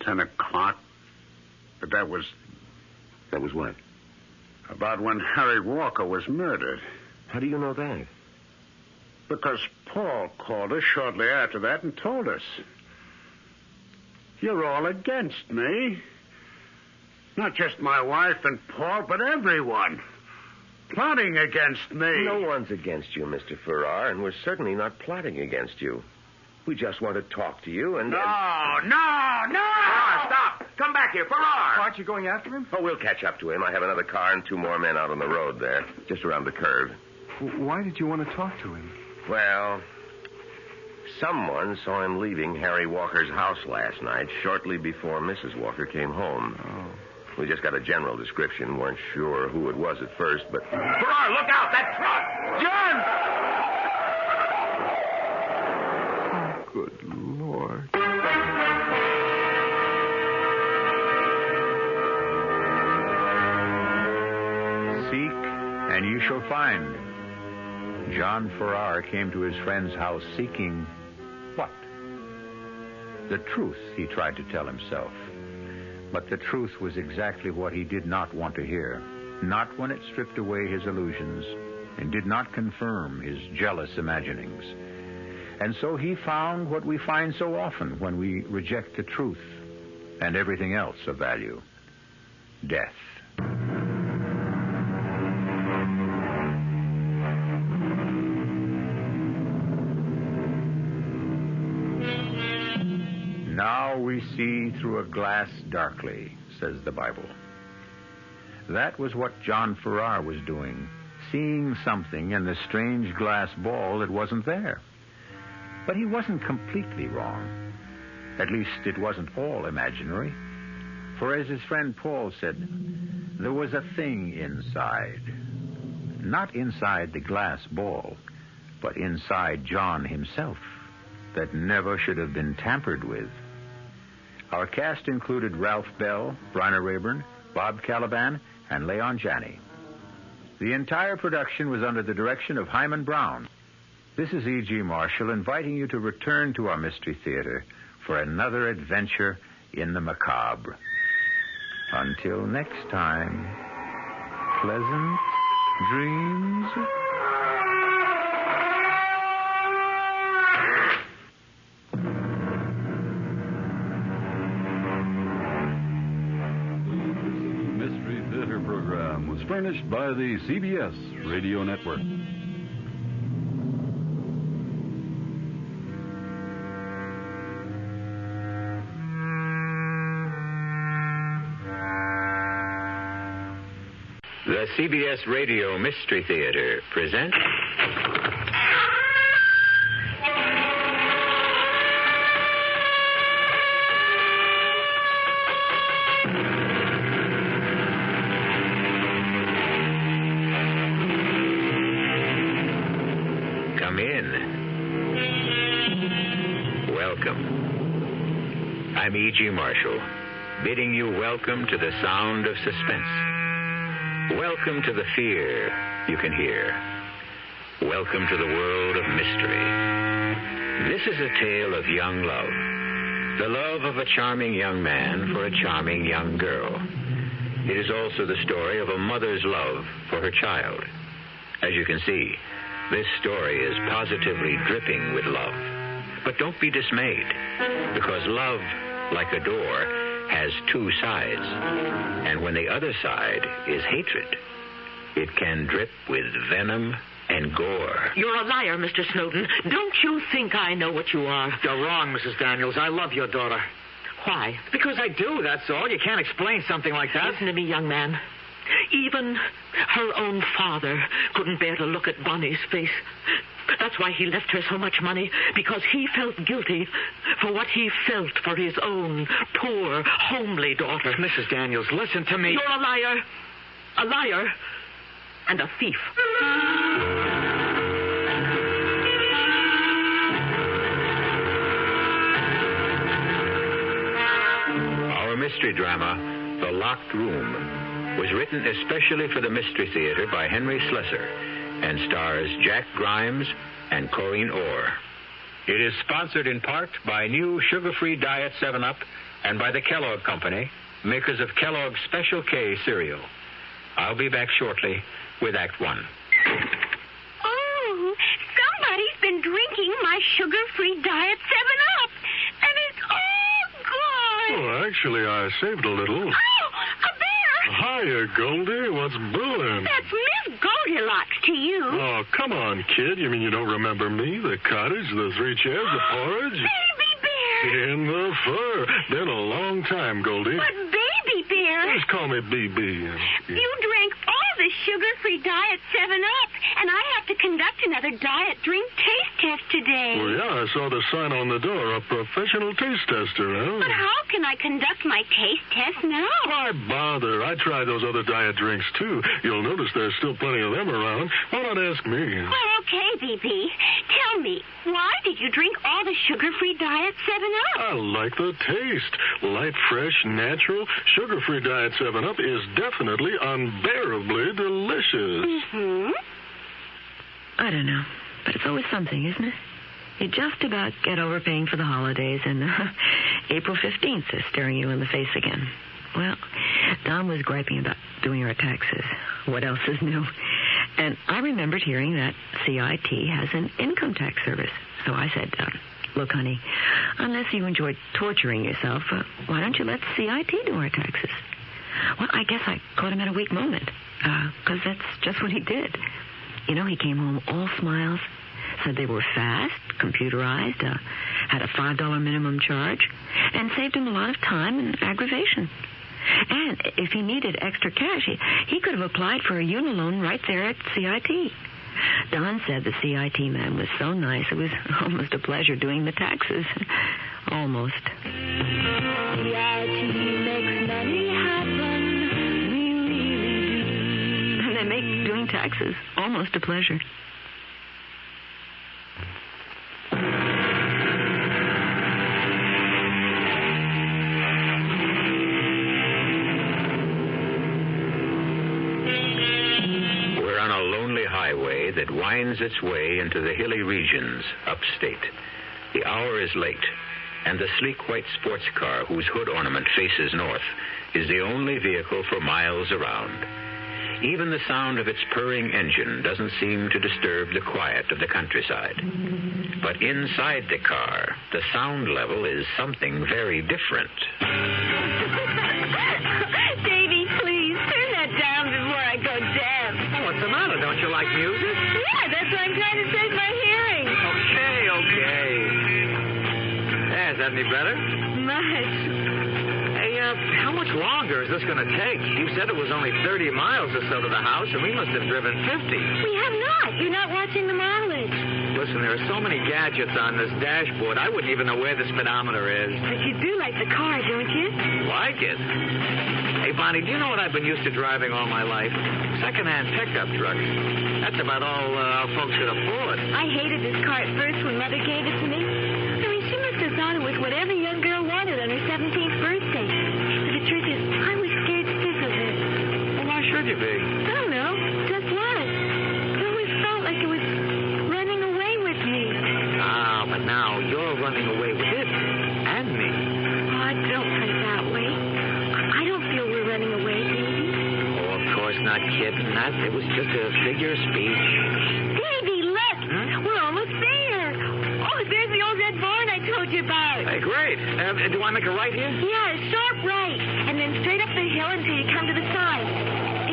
10 o'clock? But that was... That was what? About when Harry Walker was murdered. How do you know that? Because Paul called us shortly after that and told us. You're all against me. Not just my wife and Paul, but everyone. Plotting against me. No one's against you, Mr. Farrar, and we're certainly not plotting against you. We just want to talk to you and... No! Farrar, stop! Come back here, Farrar! Aren't you going after him? Oh, we'll catch up to him. I have another car and 2 more men out on the road there, just around the curve. Why did you want to talk to him? Well, someone saw him leaving Harry Walker's house last night, shortly before Mrs. Walker came home. Oh. We just got a general description. Weren't sure who it was at first, but... Farrar, look out! That truck! John! Oh, good Lord. Seek, and ye shall find. John Farrar came to his friend's house seeking what? The truth, he tried to tell himself. But the truth was exactly what he did not want to hear. Not when it stripped away his illusions and did not confirm his jealous imaginings. And so he found what we find so often when we reject the truth and everything else of value: death. Now we see through a glass darkly, says the Bible. That was what John Farrar was doing, seeing something in the strange glass ball that wasn't there. But he wasn't completely wrong. At least it wasn't all imaginary. For as his friend Paul said, there was a thing inside. Not inside the glass ball, but inside John himself, that never should have been tampered with. Our cast included Ralph Bell, Bryna Raeburn, Bob Kaliban, and Leon Janney. The entire production was under the direction of Hyman Brown. This is E.G. Marshall inviting you to return to our Mystery Theater for another adventure in the macabre. Until next time, pleasant dreams. Mystery Theater program was furnished by the CBS Radio Network. The CBS Radio Mystery Theater presents... Come in. Welcome. I'm E.G. Marshall, bidding you welcome to the sound of suspense. Welcome to the fear you can hear. Welcome to the world of mystery. This is a tale of young love. The love of a charming young man for a charming young girl. It is also the story of a mother's love for her child. As you can see, this story is positively dripping with love. But don't be dismayed, because love, like a door, has two sides. And when the other side is hatred, it can drip with venom and gore. You're a liar, Mr. Snowden. Don't you think I know what you are? You're wrong, Mrs. Daniels. I love your daughter. Why? Because I do, that's all. You can't explain something like that. Listen to me, young man. Even her own father couldn't bear to look at Bonnie's face. That's why he left her so much money, because he felt guilty for what he felt for his own poor, homely daughter. Mrs. Daniels, listen to me. You're a liar, and a thief. Our mystery drama, The Locked Room, was written especially for the Mystery Theater by Henry Slessor and stars Jack Grimes and Corinne Orr. It is sponsored in part by new sugar-free Diet 7-Up and by the Kellogg Company, makers of Kellogg's Special K cereal. I'll be back shortly with Act 1. Oh, somebody's been drinking my sugar-free Diet 7-Up, and it's all gone. Oh, actually, I saved a little. Oh, a bear! Hiya, Goldie. What's brewing? That's Miss Goldilocks to you. Oh, come on, kid. You mean you don't remember me? The cottage, the 3 chairs, the porridge? Baby bear! In the fur. Been a long time, Goldie. But Baby bear... Just call me BB. You drank all the sugar-free Diet 7-Up, and I have to conduct another diet drink taste test today. Well, yeah, I saw the sign on the door, a professional taste tester, huh? But how can I conduct my taste test now? Why bother? I tried those other diet drinks, too. You'll notice there's still plenty of them around. Why not ask me? Well, okay, BP. Tell me, why did you drink all the sugar-free diet 7-Up? I like the taste. Light, fresh, natural. Sugar-free diet 7-Up is definitely unbearably delicious. Mm-hmm. I don't know, but it's always something, isn't it? You just about get over paying for the holidays, and April 15th is staring you in the face again. Well, Don was griping about doing our taxes. What else is new? And I remembered hearing that CIT has an income tax service. So I said, look, honey, unless you enjoy torturing yourself, why don't you let CIT do our taxes? Well, I guess I caught him at a weak moment, because that's just what he did. You know, he came home all smiles, said they were fast, computerized, had a $5 minimum charge, and saved him a lot of time and aggravation. And if he needed extra cash, he could have applied for a unilone right there at CIT. Don said the CIT man was so nice, it was almost a pleasure doing the taxes. Almost. CIT makes money happen. We really do. And they make doing taxes almost a pleasure. Highway that winds its way into the hilly regions upstate. The hour is late, and the sleek white sports car whose hood ornament faces north is the only vehicle for miles around. Even the sound of its purring engine doesn't seem to disturb the quiet of the countryside. But inside the car, the sound level is something very different. Davy, please, turn that down before I go deaf. Oh, what's the matter? Don't you like music? Yeah, that's why I'm trying to save my hearing. Okay. Is that any better? Much. Hey, how much longer is this going to take? You said it was only 30 miles or so to the house, and we must have driven 50. We have not. You're not watching the mileage. Listen, there are so many gadgets on this dashboard, I wouldn't even know where the speedometer is. But you do like the car, don't you? Like it? Hey, Bonnie, do you know what I've been used to driving all my life? Second-hand pickup trucks. That's about all our folks could afford. I hated this car at first when Mother gave it to me. I mean, she must have thought it was what every young girl wanted on her 17th birthday. But the truth is, I was scared stiff of it. Well, why should you be? I don't know. Just was. It always felt like it was running away with me. Ah, but now you're running away with it. And me. Oh, don't put it that way. I don't feel we're running away, Davy. Oh, of course not, kid. It was just a figure of speech. Davy, look! We're almost there. Oh, there's the old red barn I told you about. Hey, great. Do I make a right here? Yeah, a sharp right. And then straight up the hill until you come to the sign.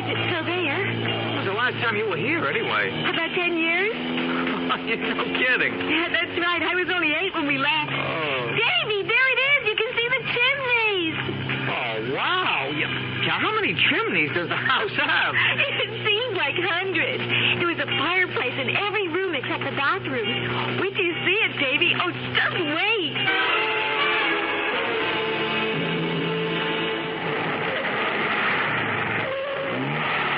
Is it still there? When was the last time you were here, anyway? About 10 years? No kidding. Yeah, that's right. I was only 8 when we left. Oh. Davy, there it is. You can see the chimneys. Oh, wow. Yeah, how many chimneys does the house have? It seems like hundreds. There was a fireplace in every room except the bathroom. Wait till you see it, Davy. Oh, just wait.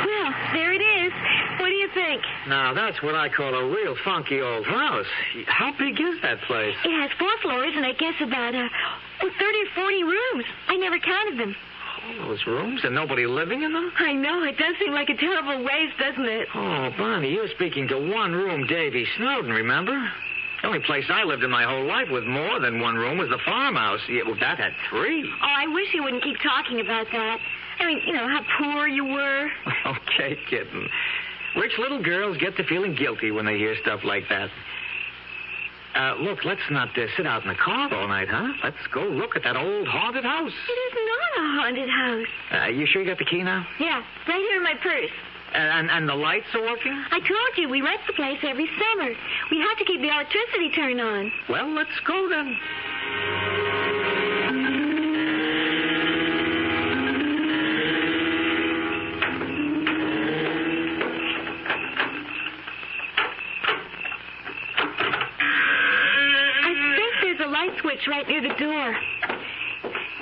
Well, there it is. What do you think? Now, that's what I call a real funky old house. How big is that place? It has 4 floors and I guess about 30 or 40 rooms. I never counted them. All those rooms and nobody living in them? I know. It does seem like a terrible waste, doesn't it? Oh, Bonnie, you're speaking to one-room Davy Snowden, remember? The only place I lived in my whole life with more than 1 room was the farmhouse. Yeah, well, that had 3. Oh, I wish you wouldn't keep talking about that. I mean, you know, how poor you were. Okay, kitten. Rich little girls get to feeling guilty when they hear stuff like that. Look, let's not sit out in the car all night, huh? Let's go look at that old haunted house. It is not a haunted house. You sure you got the key now? Yeah, right here in my purse. And the lights are working? I told you, we rent the place every summer. We have to keep the electricity turned on. Well, let's go then. It's right near the door.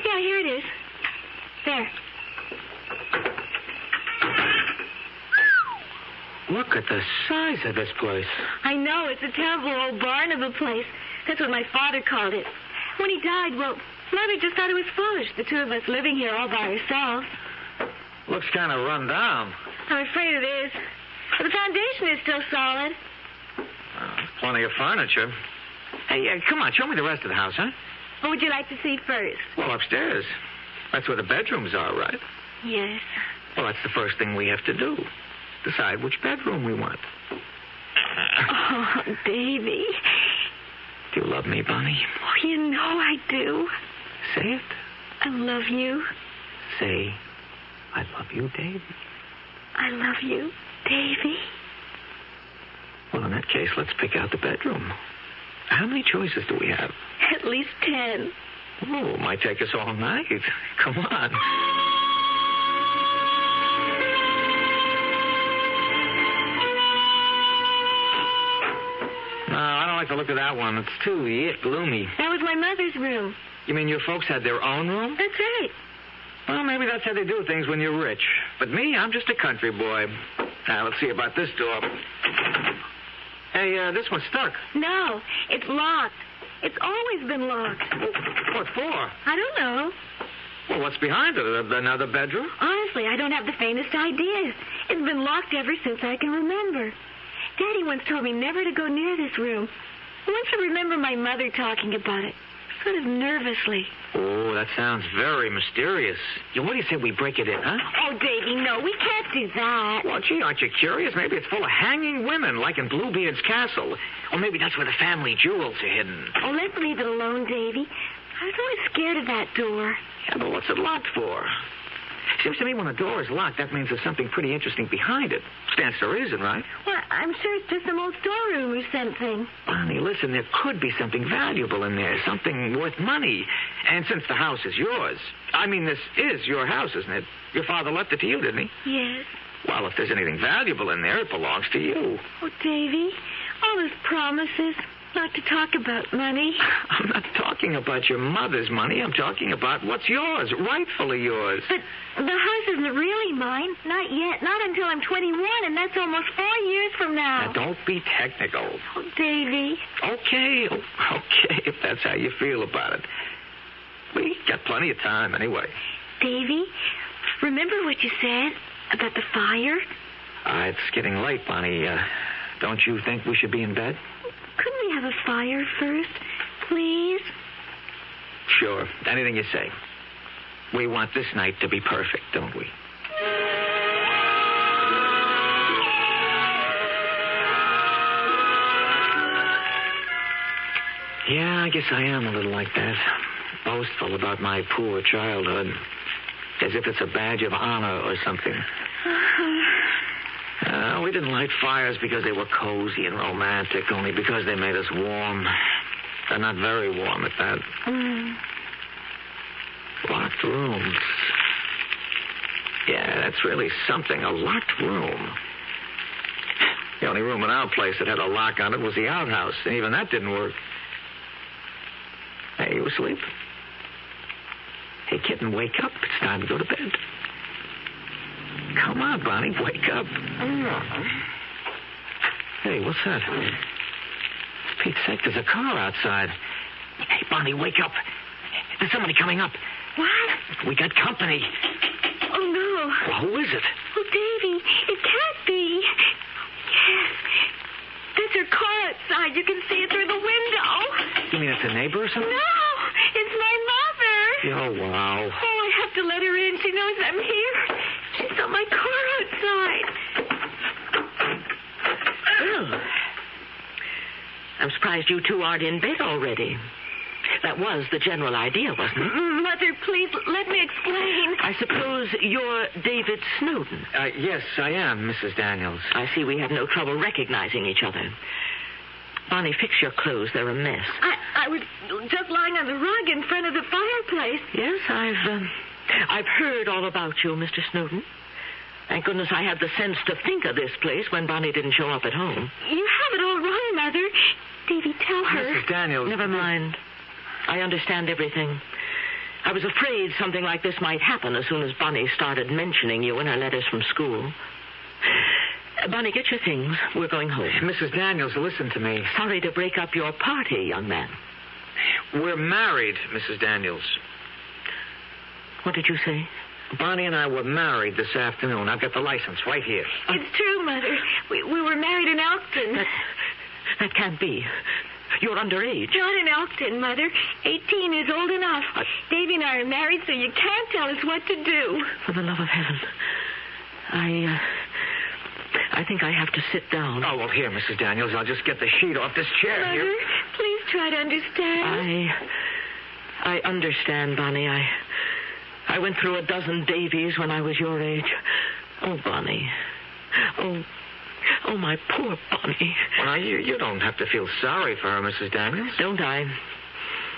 Yeah, here it is. There. Look at the size of this place. I know. It's a terrible old barn of a place. That's what my father called it. When he died, well, Mother just thought it was foolish, the two of us living here all by ourselves. Looks kind of run down. I'm afraid it is. But the foundation is still solid. Plenty of furniture. Hey, come on, show me the rest of the house, huh? What would you like to see first? Well, upstairs. That's where the bedrooms are, right? Yes. Well, that's the first thing we have to do. Decide which bedroom we want. Oh, baby. Do you love me, Bonnie? Oh, you know I do. Say it. I love you. Say, I love you, Davy. I love you, Davy. Well, in that case, let's pick out the bedroom. How many choices do we have? At least 10. Oh, might take us all night. Come on. No, I don't like the look of that one. It's too gloomy. That was my mother's room. You mean your folks had their own room? That's right. Well, maybe that's how they do things when you're rich. But me, I'm just a country boy. Now, let's see about this door. Hey, this one's stuck. No, it's locked. It's always been locked. What for? I don't know. Well, what's behind it? Another bedroom? Honestly, I don't have the faintest idea. It's been locked ever since I can remember. Daddy once told me never to go near this room. Once I remember my mother talking about it, sort of nervously. Oh, that sounds very mysterious. What do you say we break it in, huh? Oh, Davy, no, we can't do that. Well, gee, aren't you curious? Maybe it's full of hanging women, like in Bluebeard's castle. Or maybe that's where the family jewels are hidden. Oh, let's leave it alone, Davy. I was always scared of that door. Yeah, but what's it locked for? Seems to me when a door is locked, that means there's something pretty interesting behind it. Stands to reason, right? Well, I'm sure it's just some old storeroom or something. Bonnie, listen, there could be something valuable in there, something worth money. And since the house is yours, I mean, this is your house, isn't it? Your father left it to you, didn't he? Yes. Well, if there's anything valuable in there, it belongs to you. Oh, Davy, all those promises. Not to talk about money. I'm not talking about your mother's money. I'm talking about what's yours, rightfully yours. But the house isn't really mine. Not yet. Not until I'm 21, and that's almost 4 years from now. Now, don't be technical. Oh, Davy. Okay, if that's how you feel about it. We got plenty of time anyway. Davy, remember what you said about the fire? It's getting late, Bonnie. Don't you think we should be in bed? Couldn't we have a fire first, please? Sure. Anything you say. We want this night to be perfect, don't we? Yeah, I guess I am a little like that. Boastful about my poor childhood. As if it's a badge of honor or something. We didn't light fires because they were cozy and romantic, only because they made us warm. They're not very warm at that. Locked rooms. Yeah, that's really something, a locked room. The only room in our place that had a lock on it was the outhouse, and even that didn't work. Hey, you asleep? Hey, kitten, wake up. It's time to go to bed. Come on, Bonnie, wake up. Hey, what's that? For Pete's sake, there's a car outside. Hey, Bonnie, wake up. There's somebody coming up. What? We got company. Oh, no. Well, who is it? Oh, Davy, it can't be. Yes. That's her car outside. You can see it through the window. You mean it's a neighbor or something? No, it's my mother. Oh, wow. Oh, I have to let her in. She knows I'm here. She saw my car outside. Well, I'm surprised you two aren't in bed already. That was the general idea, wasn't it? Mother, please, let me explain. I suppose you're David Snowden. Yes, I am, Mrs. Daniels. I see we have no trouble recognizing each other. Bonnie, fix your clothes. They're a mess. I was just lying on the rug in front of the fireplace. Yes, I've heard all about you, Mr. Snowden. Thank goodness I had the sense to think of this place when Bonnie didn't show up at home. You have it all wrong, Mother. Davy, tell her. Mrs. Daniels. Never mind. I understand everything. I was afraid something like this might happen as soon as Bonnie started mentioning you in her letters from school. Bonnie, get your things. We're going home. Mrs. Daniels, listen to me. Sorry to break up your party, young man. We're married, Mrs. Daniels. What did you say? Bonnie and I were married this afternoon. I've got the license right here. It's true, Mother. We were married in Elkton. That can't be. You're underage. Not in Elkton, Mother. 18 is old enough. Davy and I are married, so you can't tell us what to do. For the love of heaven. I think I have to sit down. Oh, well, here, Mrs. Daniels. I'll just get the sheet off this chair Mother, here. please try to understand. I understand, Bonnie. I went through a dozen Davies when I was your age. Oh, Bonnie. Oh, my poor Bonnie. Well, now, you don't have to feel sorry for her, Mrs. Daniels. Don't I?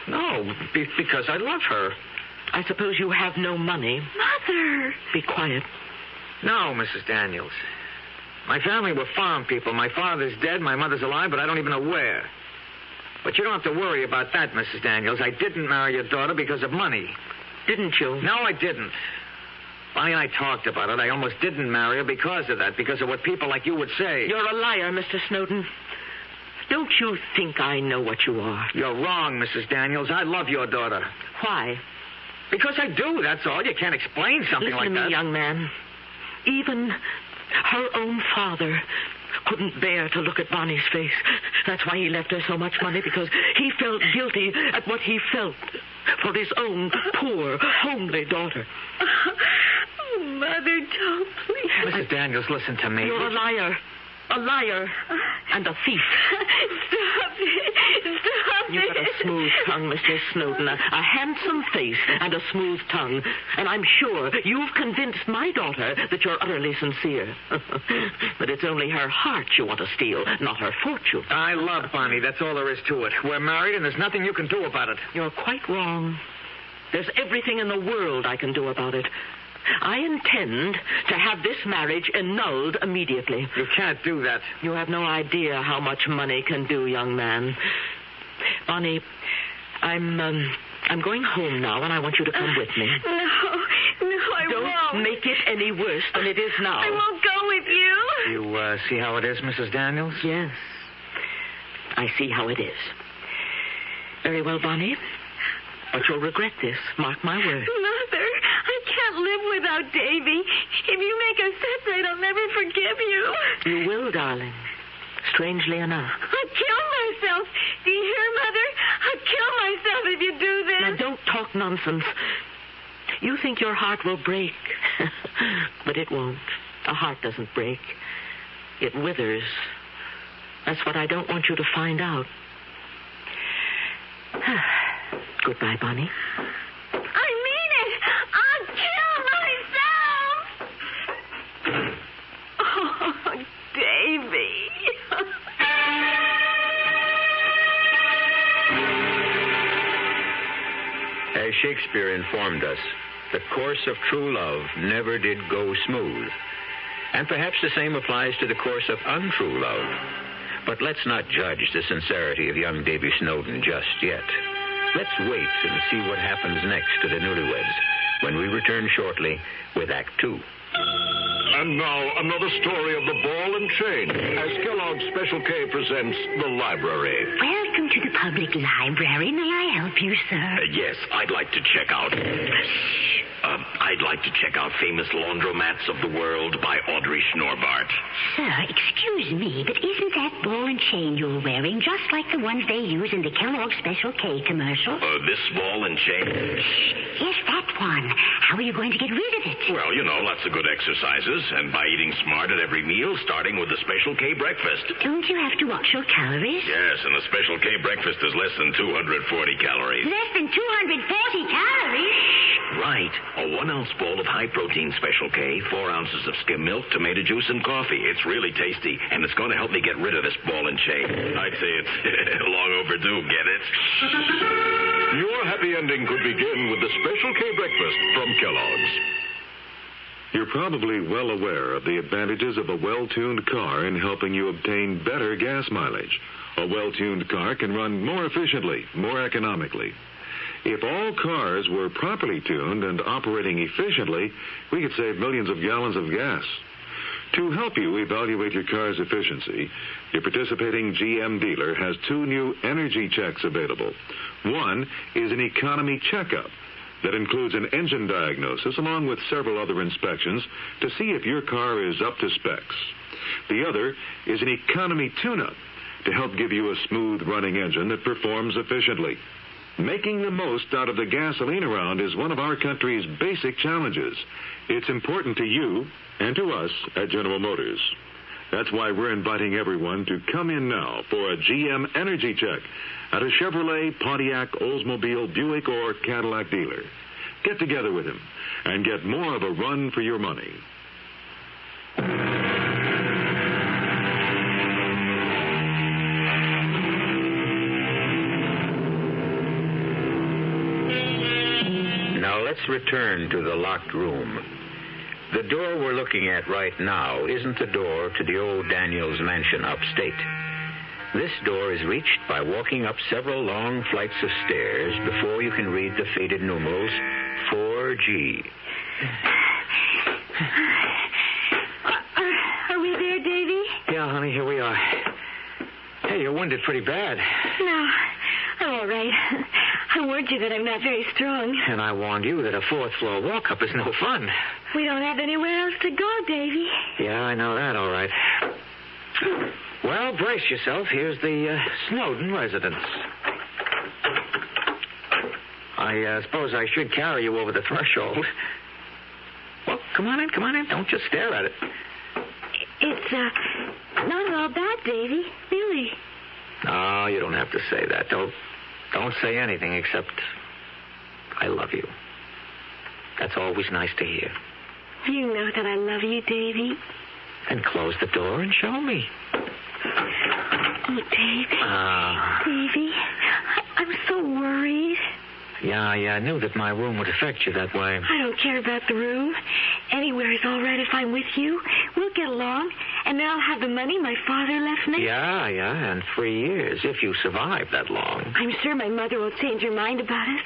No, because I love her. I suppose you have no money. Mother! Be quiet. No, Mrs. Daniels. My family were farm people. My father's dead, my mother's alive, but I don't even know where. But you don't have to worry about that, Mrs. Daniels. I didn't marry your daughter because of money. Didn't you? No, I didn't. Bonnie and I talked about it. I almost didn't marry her because of that, because of what people like you would say. You're a liar, Mr. Snowden. Don't you think I know what you are? You're wrong, Mrs. Daniels. I love your daughter. Why? Because I do, that's all. You can't explain something like that. Listen to me, young man. Even her own father couldn't bear to look at Bonnie's face. That's why he left her so much money, because he felt guilty at what he felt for his own poor, homely daughter. Oh, Mother, don't, please. Mrs. Daniels, listen to me. You're a liar. A liar and a thief. Stop it. Stop it. You've got a smooth tongue, Mr. Snowden. A handsome face and a smooth tongue. And I'm sure you've convinced my daughter that you're utterly sincere. But it's only her heart you want to steal, not her fortune. I love Bonnie. That's all there is to it. We're married, and there's nothing you can do about it. You're quite wrong. There's everything in the world I can do about it. I intend to have this marriage annulled immediately. You can't do that. You have no idea how much money can do, young man. Bonnie, I'm going home now, and I want you to come with me. No, I Don't won't. make it any worse than it is now. I won't go with you. You see how it is, Mrs. Daniels? Yes. I see how it is. Very well, Bonnie. But you'll regret this. Mark my words. Mother, I can't live without Davy. If you make us separate, I'll never forgive you. You will, darling. Strangely enough. I'll kill myself. Do you hear, Mother? I'll kill myself if you do this. Now, don't talk nonsense. You think your heart will break. But it won't. A heart doesn't break. It withers. That's what I don't want you to find out. Goodbye, Bonnie. I mean it. I'll kill myself. Oh, Davy. As Shakespeare informed us, the course of true love never did go smooth. And perhaps the same applies to the course of untrue love. But let's not judge the sincerity of young Davy Snowden just yet. Let's wait and see what happens next to the newlyweds when we return shortly with Act 2. And now, another story of the ball and chain, as Kellogg's Special K presents The Library. Welcome to the public library. May I help you, sir? Yes, I'd like to check out... I'd like to check out Famous Laundromats of the World by Audrey Schnorbart. Sir, excuse me, but isn't that ball and chain you're wearing just like the ones they use in the Kellogg's Special K commercial? This ball and chain? Yes, that one. How are you going to get rid of it? Well, lots of good exercises, and by eating smart at every meal, starting with the Special K breakfast. Don't you have to watch your calories? Yes, and the Special K breakfast is less than 240 calories. Less than 240 calories? Right. A 1-ounce bowl of high-protein Special K, 4 ounces of skim milk, tomato juice, and coffee. It's really tasty, and it's going to help me get rid of this ball and chain. I'd say it's long overdue, get it? Your happy ending could begin with the Special K breakfast from Kellogg's. You're probably well aware of the advantages of a well-tuned car in helping you obtain better gas mileage. A well-tuned car can run more efficiently, more economically. If all cars were properly tuned and operating efficiently, we could save millions of gallons of gas. To help you evaluate your car's efficiency, your participating GM dealer has 2 new energy checks available. One is an economy checkup that includes an engine diagnosis along with several other inspections to see if your car is up to specs. The other is an economy tune-up to help give you a smooth-running engine that performs efficiently. Making the most out of the gasoline around is one of our country's basic challenges. It's important to you and to us at General Motors. That's why we're inviting everyone to come in now for a GM energy check at a Chevrolet, Pontiac, Oldsmobile, Buick, or Cadillac dealer. Get together with him and get more of a run for your money. Now let's return to the locked room. The door we're looking at right now isn't the door to the old Daniels mansion upstate. This door is reached by walking up several long flights of stairs before you can read the faded numerals 4G. Are we there, Davy? Yeah, honey, here we are. Hey, you're wounded pretty bad. No, I'm all right. I warned you that I'm not very strong. And I warned you that a 4th-floor walk-up is no fun. We don't have anywhere else to go, Davy. Yeah, I know that, all right. Well, brace yourself. Here's the Snowden residence. I suppose I should carry you over the threshold. Well, come on in. Don't just stare at it. It's, not at all bad, Davy. Really. Oh, you don't have to say that. Don't say anything except I love you. That's always nice to hear. You know that I love you, Davy. Then close the door and show me. Oh, Davy. Davy, I'm so worried. Yeah, I knew that my room would affect you that way. I don't care about the room. Anywhere is all right if I'm with you. We'll get along. And then I'll have the money my father left me. Yeah, and 3 years, if you survive that long. I'm sure my mother will change her mind about us.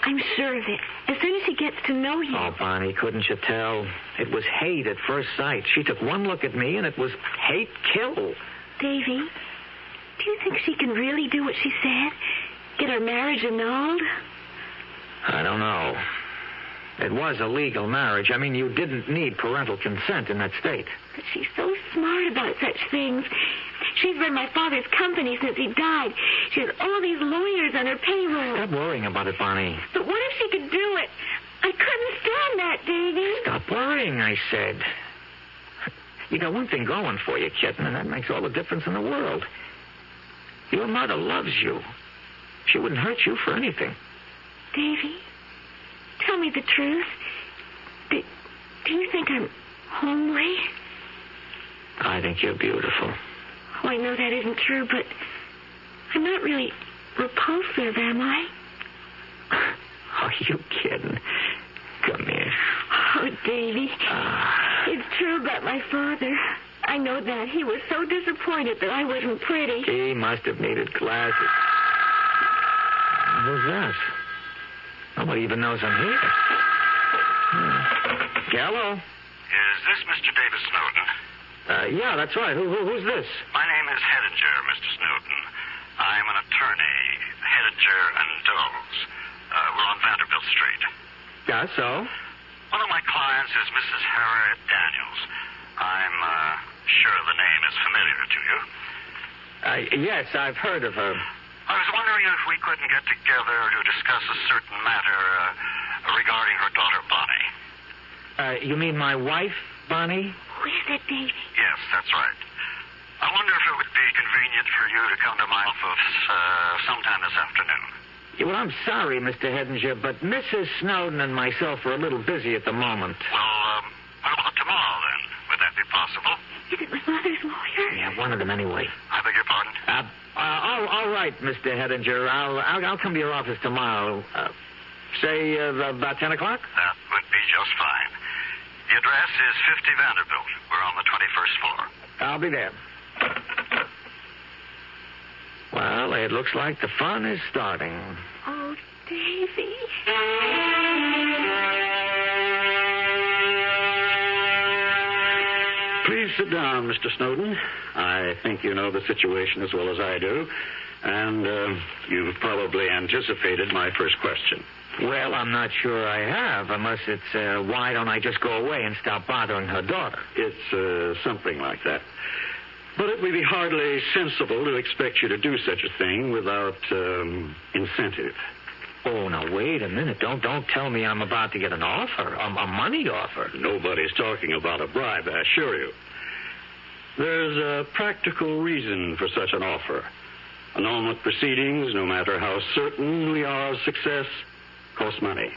I'm sure of it. As soon as she gets to know you. Oh, Bonnie, couldn't you tell? It was hate at first sight. She took one look at me, and it was hate kill. Davy, do you think she can really do what she said? Get our marriage annulled? I don't know. It was a legal marriage. I mean, you didn't need parental consent in that state. But she's so smart about such things. She's run my father's company since he died. She has all these lawyers on her payroll. Stop worrying about it, Bonnie. But what if she could do it? I couldn't stand that, Davy. Stop worrying, I said. You got one thing going for you, kitten, and that makes all the difference in the world. Your mother loves you. She wouldn't hurt you for anything. Davy, tell me the truth. Do you think I'm homely? I think you're beautiful. Oh, I know that isn't true, but I'm not really repulsive, am I? Oh, you kidding? Come here. Oh, Davy, it's true about my father. I know that. He was so disappointed that I wasn't pretty. He must have needed glasses. Who's that? Nobody even knows I'm here. Hello? Is this Mr. David Snowden? Yeah, that's right. Who's this? My name is Hedinger, Mr. Snowden. I'm an attorney, Hedinger and Doles. We're on Vanderbilt Street. Yeah, so? One of my clients is Mrs. Harriet Daniels. I'm sure the name is familiar to you. Yes, I've heard of her. I was wondering if we couldn't get together to discuss a certain matter regarding her daughter, Bonnie. You mean my wife, Bonnie? Who is it, Davy? Yes, that's right. I wonder if it would be convenient for you to come to my office sometime this afternoon. Yeah, well, I'm sorry, Mr. Hedinger, but Mrs. Snowden and myself are a little busy at the moment. Well, what about tomorrow, then? Would that be possible? Is it my mother's lawyer? Yeah, one of them anyway. I beg your pardon? All right, Mr. Hedinger. I'll come to your office tomorrow. Say about 10 o'clock? That would be just fine. The address is 50 Vanderbilt. We're on the 21st floor. I'll be there. Well, it looks like the fun is starting. Oh, Davy. Please sit down, Mr. Snowden. I think you know the situation as well as I do, and you've probably anticipated my first question. Well, I'm not sure I have, unless it's, why don't I just go away and stop bothering her daughter? It's something like that. But it would be hardly sensible to expect you to do such a thing without incentive. Oh, now, wait a minute. Don't tell me I'm about to get an offer, a money offer. Nobody's talking about a bribe, I assure you. There's a practical reason for such an offer. Annulment proceedings, no matter how certain we are of success, cost money.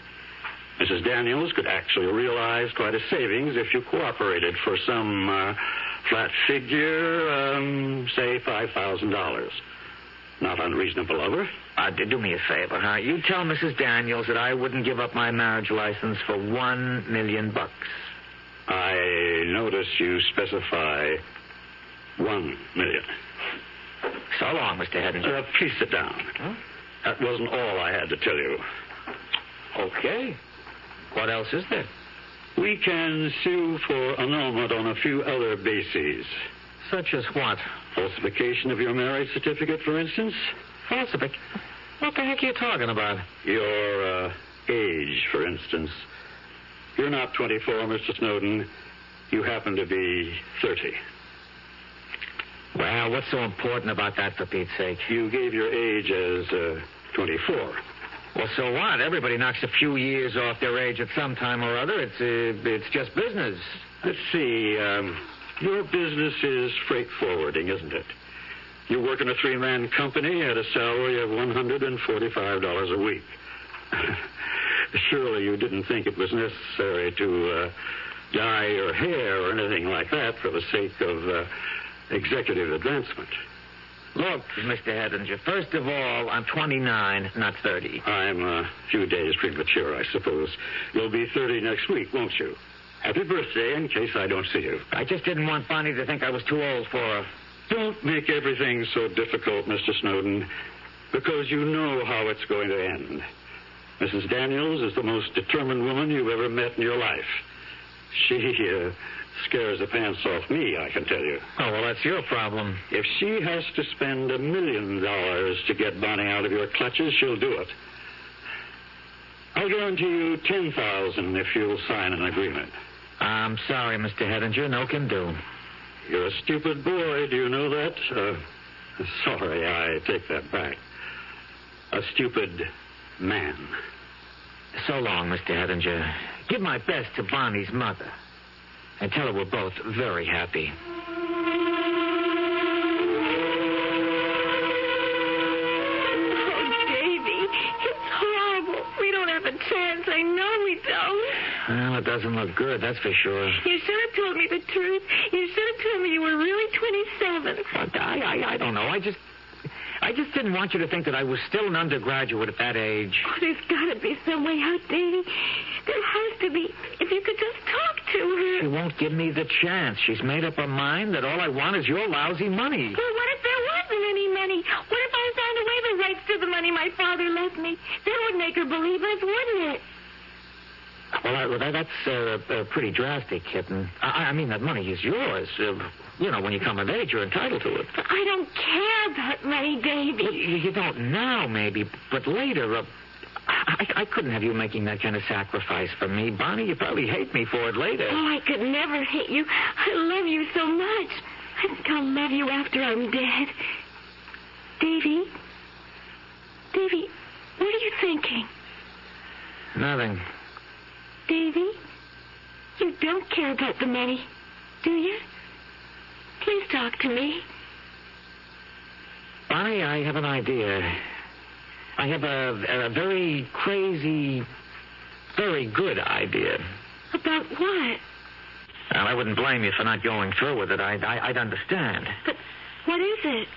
Mrs. Daniels could actually realize quite a savings if you cooperated for some flat figure, say $5,000. Not unreasonable of her. Do me a favor, huh? You tell Mrs. Daniels that I wouldn't give up my marriage license for $1 million. I notice you specify $1 million. So long, Mr. Hedinger. Please sit down. Huh? That wasn't all I had to tell you. Okay. What else is there? We can sue for annulment on a few other bases. Such as what? Falsification of your marriage certificate, for instance. Falsification? What the heck are you talking about? Your age, for instance. You're not 24, Mr. Snowden. You happen to be 30. Well, what's so important about that, for Pete's sake? You gave your age as 24. Well, so what? Everybody knocks a few years off their age at some time or other. It's just business. Let's see. Your business is freight forwarding, isn't it? You work in a three-man company at a salary of $145 a week. Surely you didn't think it was necessary to dye your hair or anything like that for the sake of executive advancement. Look, Mr. Hedinger, first of all, I'm 29, not 30. I'm a few days premature, I suppose. You'll be 30 next week, won't you? Happy birthday, in case I don't see you. I just didn't want Bonnie to think I was too old for her. Don't make everything so difficult, Mr. Snowden, because you know how it's going to end. Mrs. Daniels is the most determined woman you've ever met in your life. She scares the pants off me, I can tell you. Oh, well, that's your problem. If she has to spend $1 million to get Bonnie out of your clutches, she'll do it. I'll guarantee you $10,000 if you'll sign an agreement. I'm sorry, Mr. Hedinger. No can do. You're a stupid boy. Do you know that? Sorry, I take that back. A stupid man. So long, Mr. Hedinger. Give my best to Bonnie's mother. And tell her we're both very happy. Oh, Davy, it's horrible. We don't have a chance. I know we don't. Well, it doesn't look good, that's for sure. You should have told me the truth. You should have told me you were really 27. I don't know. I just didn't want you to think that I was still an undergraduate at that age. Oh, there's got to be some way out, Davy. There has to be. If you could just talk to her. She won't give me the chance. She's made up her mind that all I want is your lousy money. Well, what if there wasn't any money? What if I signed away the rights to the money my father left me? That would make her believe us, wouldn't it? Well, that's pretty drastic, kitten. I mean, that money is yours. When you come of age, you're entitled to it. But I don't care about money, Davy. Well, you don't now, maybe, but later. I couldn't have you making that kind of sacrifice for me. Bonnie, you probably hate me for it later. Oh, I could never hate you. I love you so much. I think I'll love you after I'm dead. Davy? Davy, what are you thinking? Nothing. Davy, you don't care about the money, do you? Please talk to me. Bonnie, I have an idea. I have a very crazy, very good idea. About what? Well, I wouldn't blame you for not going through with it. I'd understand. But what is it?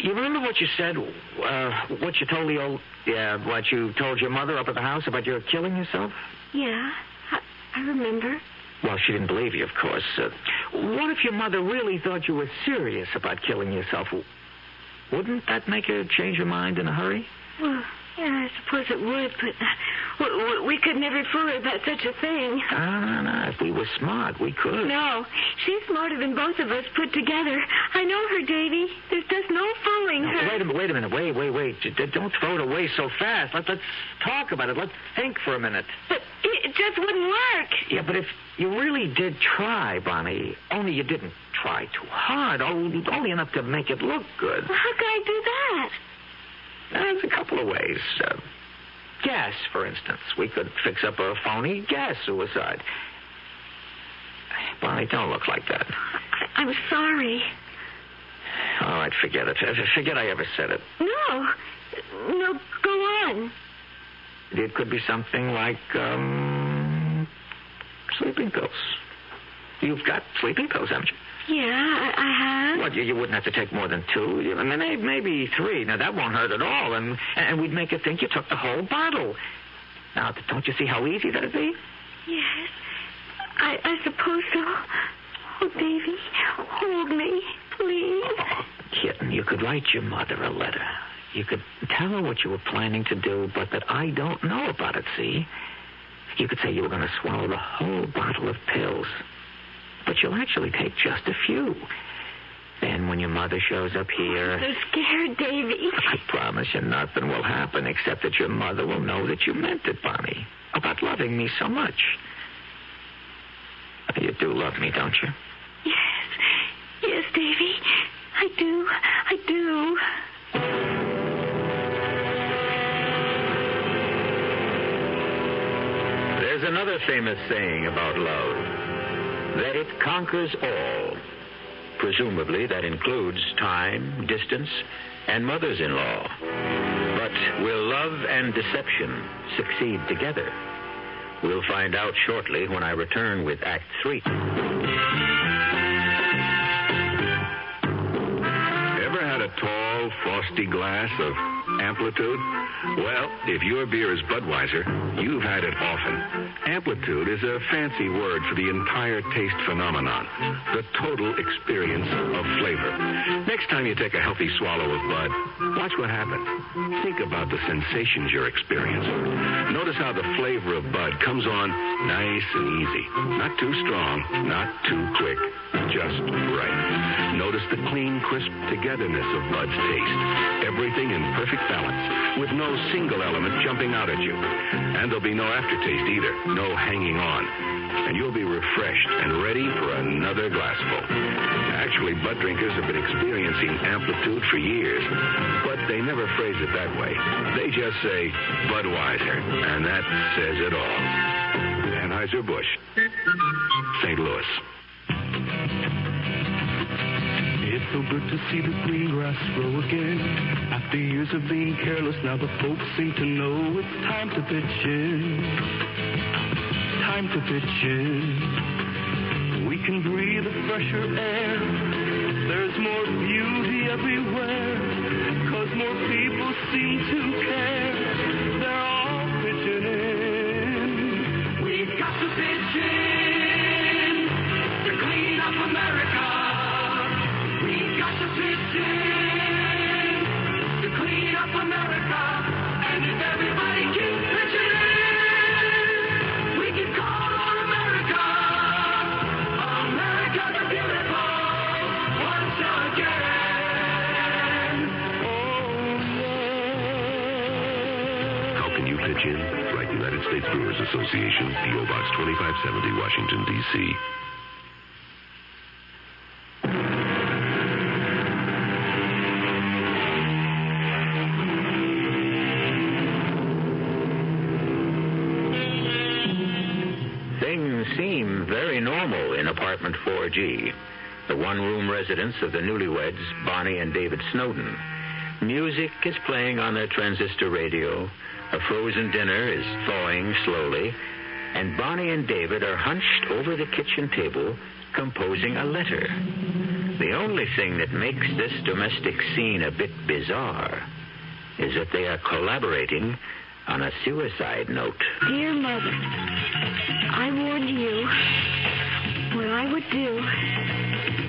You remember what you said? What you told your mother up at the house about your killing yourself? Yeah, I remember. Well, she didn't believe you, of course. What if your mother really thought you were serious about killing yourself? Wouldn't that make her change her mind in a hurry? Well, Yeah, I suppose it would, but we could never fool her about such a thing. No. If we were smart, we could. No, she's smarter than both of us put together. I know her, Davy. There's just no fooling her. Wait a minute. Wait. Don't throw it away so fast. Let's talk about it. Let's think for a minute. But it just wouldn't work. Yeah, but if you really did try, Bonnie, only you didn't try too hard, only enough to make it look good. Well, how can I do that? There's a couple of ways. Gas, for instance. We could fix up a phony gas suicide. Bonnie, don't look like that. I'm sorry. All right, forget it. Forget I ever said it. No, go on. It could be something like, sleeping pills. You've got sleeping pills, haven't you? Yeah, I have. What, you wouldn't have to take more than 2? I mean, maybe 3. Now, that won't hurt at all, and we'd make her think you took the whole bottle. Now, don't you see how easy that'd be? Yes, I suppose so. Oh, Davy, hold me, please. Oh, kitten, you could write your mother a letter. You could tell her what you were planning to do, but that I don't know about it, see? You could say you were going to swallow the whole bottle of pills. But you'll actually take just a few. Then when your mother shows up here... I'm so scared, Davy. I promise you nothing will happen except that your mother will know that you meant it, Bonnie. About loving me so much. You do love me, don't you? Yes, Davy. I do. There's another famous saying about love. That it conquers all. Presumably, that includes time, distance, and mothers-in-law. But will love and deception succeed together? We'll find out shortly when I return with Act 3. Ever had a tall, frosty glass of Amplitude? Well, if your beer is Budweiser, you've had it often. Amplitude is a fancy word for the entire taste phenomenon, the total experience of flavor. Next time you take a healthy swallow of Bud, watch what happens. Think about the sensations you're experiencing. Notice how the flavor of Bud comes on nice and easy. Not too strong, not too quick, just right. Notice the clean, crisp togetherness of Bud's taste. Everything in perfect balance, with no single element jumping out at you. And there'll be no aftertaste either, no hanging on. And you'll be refreshed and ready for another glassful. Actually, Bud drinkers have been experiencing Amplitude for years, but they never phrase it that way. They just say Budweiser, and that says it all. Anheuser-Busch, St. Louis. It's so good to see the green grass grow again. After years of being careless, now the folks seem to know it's time to pitch in. Time to pitch in. We can breathe a fresher air. There's more beauty everywhere. 'Cause more people seem to care. They're all pitching in. We've got to pitch in to clean up America. Got to pitch in to clean up America. And if everybody keeps pitching in, we can call on America. America the beautiful once again. Oh, yeah. How can you pitch in? Write United States Brewers Association, P.O. Box 2570, Washington, D.C. Seem very normal in apartment 4G, the one-room residence of the newlyweds, Bonnie and David Snowden. Music is playing on their transistor radio, a frozen dinner is thawing slowly, and Bonnie and David are hunched over the kitchen table, composing a letter. The only thing that makes this domestic scene a bit bizarre is that they are collaborating on a suicide note. Dear Mother, I warned you what I would do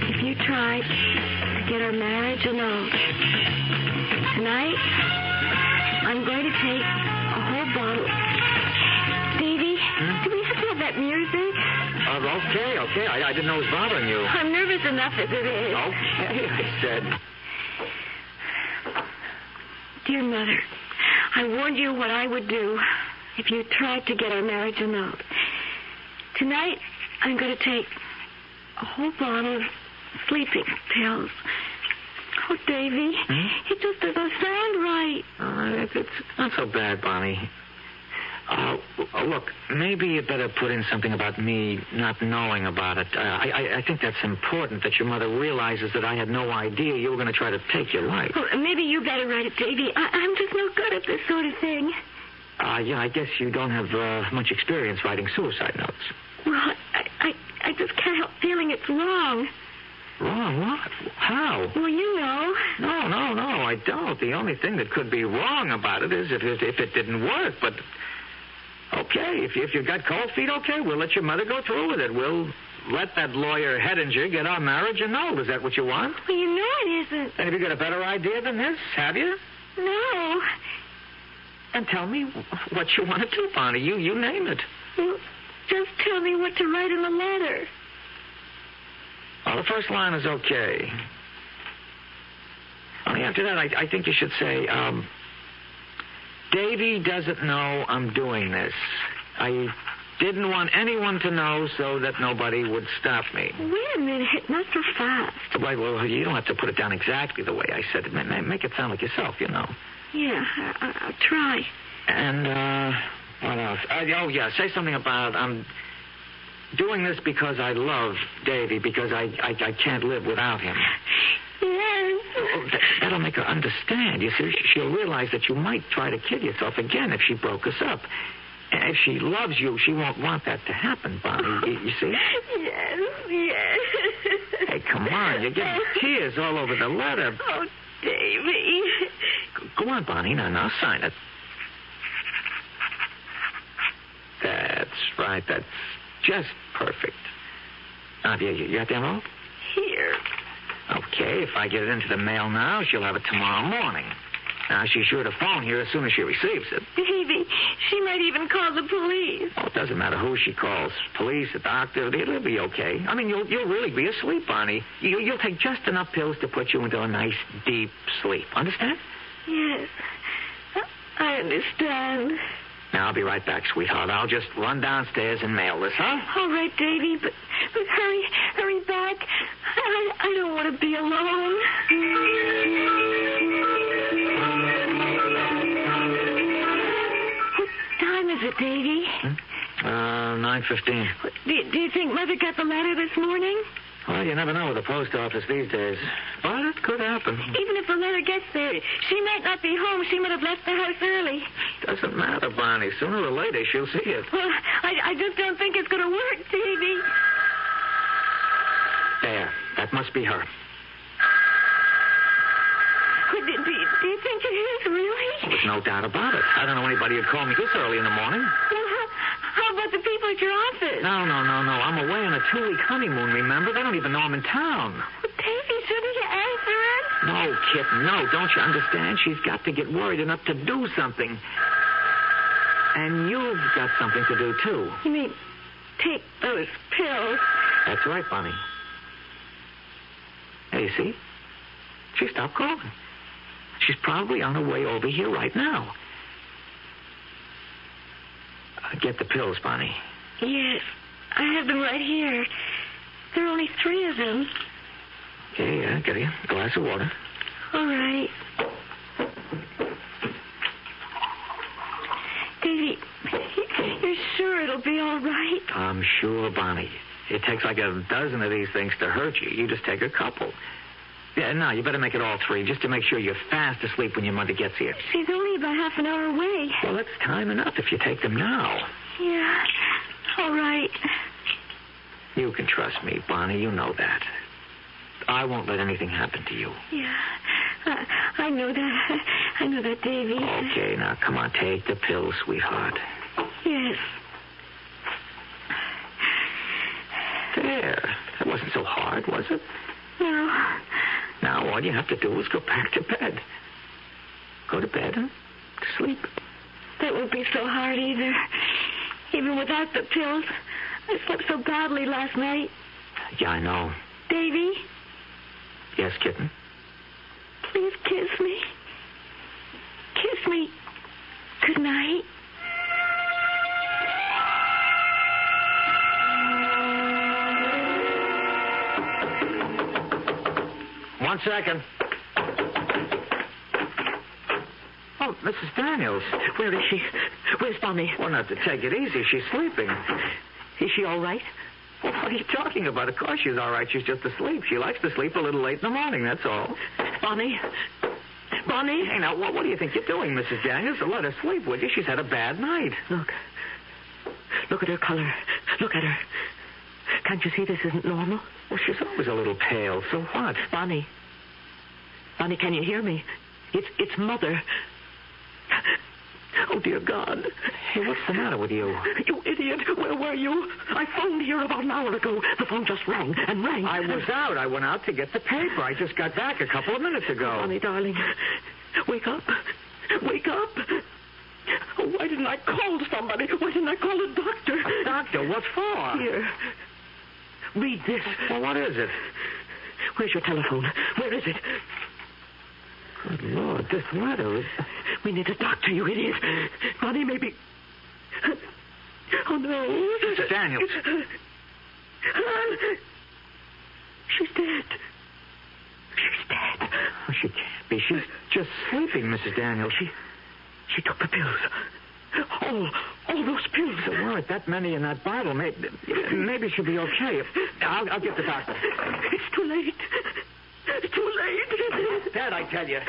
if you tried to get our marriage annulled. Tonight, I'm going to take a whole bottle. Davy, do we have to have that music? Okay. I didn't know it was bothering you. I'm nervous enough as it is. Okay, I said. Dear Mother, I warned you what I would do if you tried to get our marriage annulled. Tonight, I'm going to take a whole bottle of sleeping pills. Oh, Davy, it just doesn't sound right. It's not so bad, Bonnie. Look, maybe you better put in something about me not knowing about it. I think that's important, that your mother realizes that I had no idea you were going to try to take your life. Well, maybe you better write it, Davy. I'm just no good at this sort of thing. Yeah, I guess you don't have much experience writing suicide notes. Well, I just can't help feeling it's wrong. Wrong? What? How? Well, you know. No, I don't. The only thing that could be wrong about it is if it didn't work, but... Okay, if you've got cold feet, okay, we'll let your mother go through with it. We'll let that lawyer Hedinger get our marriage annulled. Is that what you want? Well, you know it isn't. And have you got a better idea than this? Have you? No. And tell me what you want to do, Bonnie. You name it. Well, just tell me what to write in the letter. Well, the first line is okay. Only after that, I think you should say, Davy doesn't know I'm doing this. I didn't want anyone to know so that nobody would stop me. Wait a minute, not so fast. Well, you don't have to put it down exactly the way I said it. Make it sound like yourself, you know. Yeah, I'll try. And, what else? Say something about I'm doing this because I love Davy, because I can't live without him. Yes. That'll make her understand. You see, she'll realize that you might try to kill yourself again if she broke us up. And if she loves you, she won't want that to happen, Bonnie. You see? Yes. Hey, come on. You're getting tears all over the letter. Oh, Davy. Go on, Bonnie. Now, sign it. That's right. That's just perfect. Now, you got the envelope? Here. Okay, if I get it into the mail now, she'll have it tomorrow morning. Now, she's sure to phone here as soon as she receives it. Davy, she might even call the police. Oh, it doesn't matter who she calls. Police, a doctor, it'll be okay. I mean, you'll really be asleep, Bonnie. You'll take just enough pills to put you into a nice, deep sleep. Understand? Yes, I understand. Now, I'll be right back, sweetheart. I'll just run downstairs and mail this, huh? All right, Davy, but hurry back. I don't want to be alone. What time is it, Davy? 9:15. Do you think Mother got the letter this morning? Well, you never know with the post office these days. But it could happen. Even if the letter gets there, she might not be home. She might have left the house early. Doesn't matter, Bonnie. Sooner or later, she'll see it. Well, I just don't think it's going to work, Davy. There. That must be her. Do you think it is, really? There's no doubt about it. I don't know anybody who'd call me this early in the morning. Well, how about the people at your office? No. I'm away on a 2-week honeymoon, remember? They don't even know I'm in town. Well, Davy, shouldn't you answer it? No, kitten, no. Don't you understand? She's got to get worried enough to do something. And you've got something to do, too. You mean take those pills? That's right, Bonnie. Hey, you see? She stopped calling. She's probably on her way over here right now. Get the pills, Bonnie. Yes, I have them right here. There are only 3 of them. Okay, yeah, get you a glass of water. All right. Davy, you're sure it'll be all right? I'm sure, Bonnie. It takes like a dozen of these things to hurt you. You just take a couple. Yeah, now, you better make it all 3, just to make sure you're fast asleep when your mother gets here. She's only about half an hour away. Well, that's time enough if you take them now. Yeah, all right. You can trust me, Bonnie. You know that. I won't let anything happen to you. Yeah, I know that. I know that, Davy. Okay, now, come on, take the pills, sweetheart. Yes. There. That wasn't so hard, was it? No. Now, all you have to do is go back to bed. Go to bed and Sleep. That won't be so hard either. Even without the pills. I slept so badly last night. Yeah, I know. Davy, Yes, kitten? please kiss me. Kiss me. Good night. 1 second. Oh, Mrs. Daniels. Where is she? Where's Bonnie? Well, not to take it easy. She's sleeping. Is she all right? Well, what are you talking about? Of course she's all right. She's just asleep. She likes to sleep a little late in the morning, that's all. Bonnie? Bonnie? Hey, now, what do you think you're doing, Mrs. Daniels? Let her sleep, would you? She's had a bad night. Look at her color. Look at her. Can't you see this isn't normal? Well, she's always a little pale. So what? Bonnie. Bonnie, can you hear me? It's Mother. Oh, dear God. Hey, what's the matter with you? You idiot. Where were you? I phoned here about an hour ago. The phone just rang and rang. I was out. I went out to get the paper. I just got back a couple of minutes ago. Bonnie, darling. Wake up. Wake up. Oh, why didn't I call somebody? Why didn't I call a doctor? A doctor? What for? Here. Read this. Well, what is it? Where's your telephone? Where is it? Good Lord, this letter is... We need a doctor, you idiot. Bonnie, maybe... Oh, no. Mrs. Daniels. She's dead. She's dead. Oh, she can't be. She's just sleeping, Mrs. Daniels. She took the pills. All those pills. There weren't that many in that bottle. Maybe she'll be okay. I'll get the doctor. It's too late. It's too late. Dad, I tell you.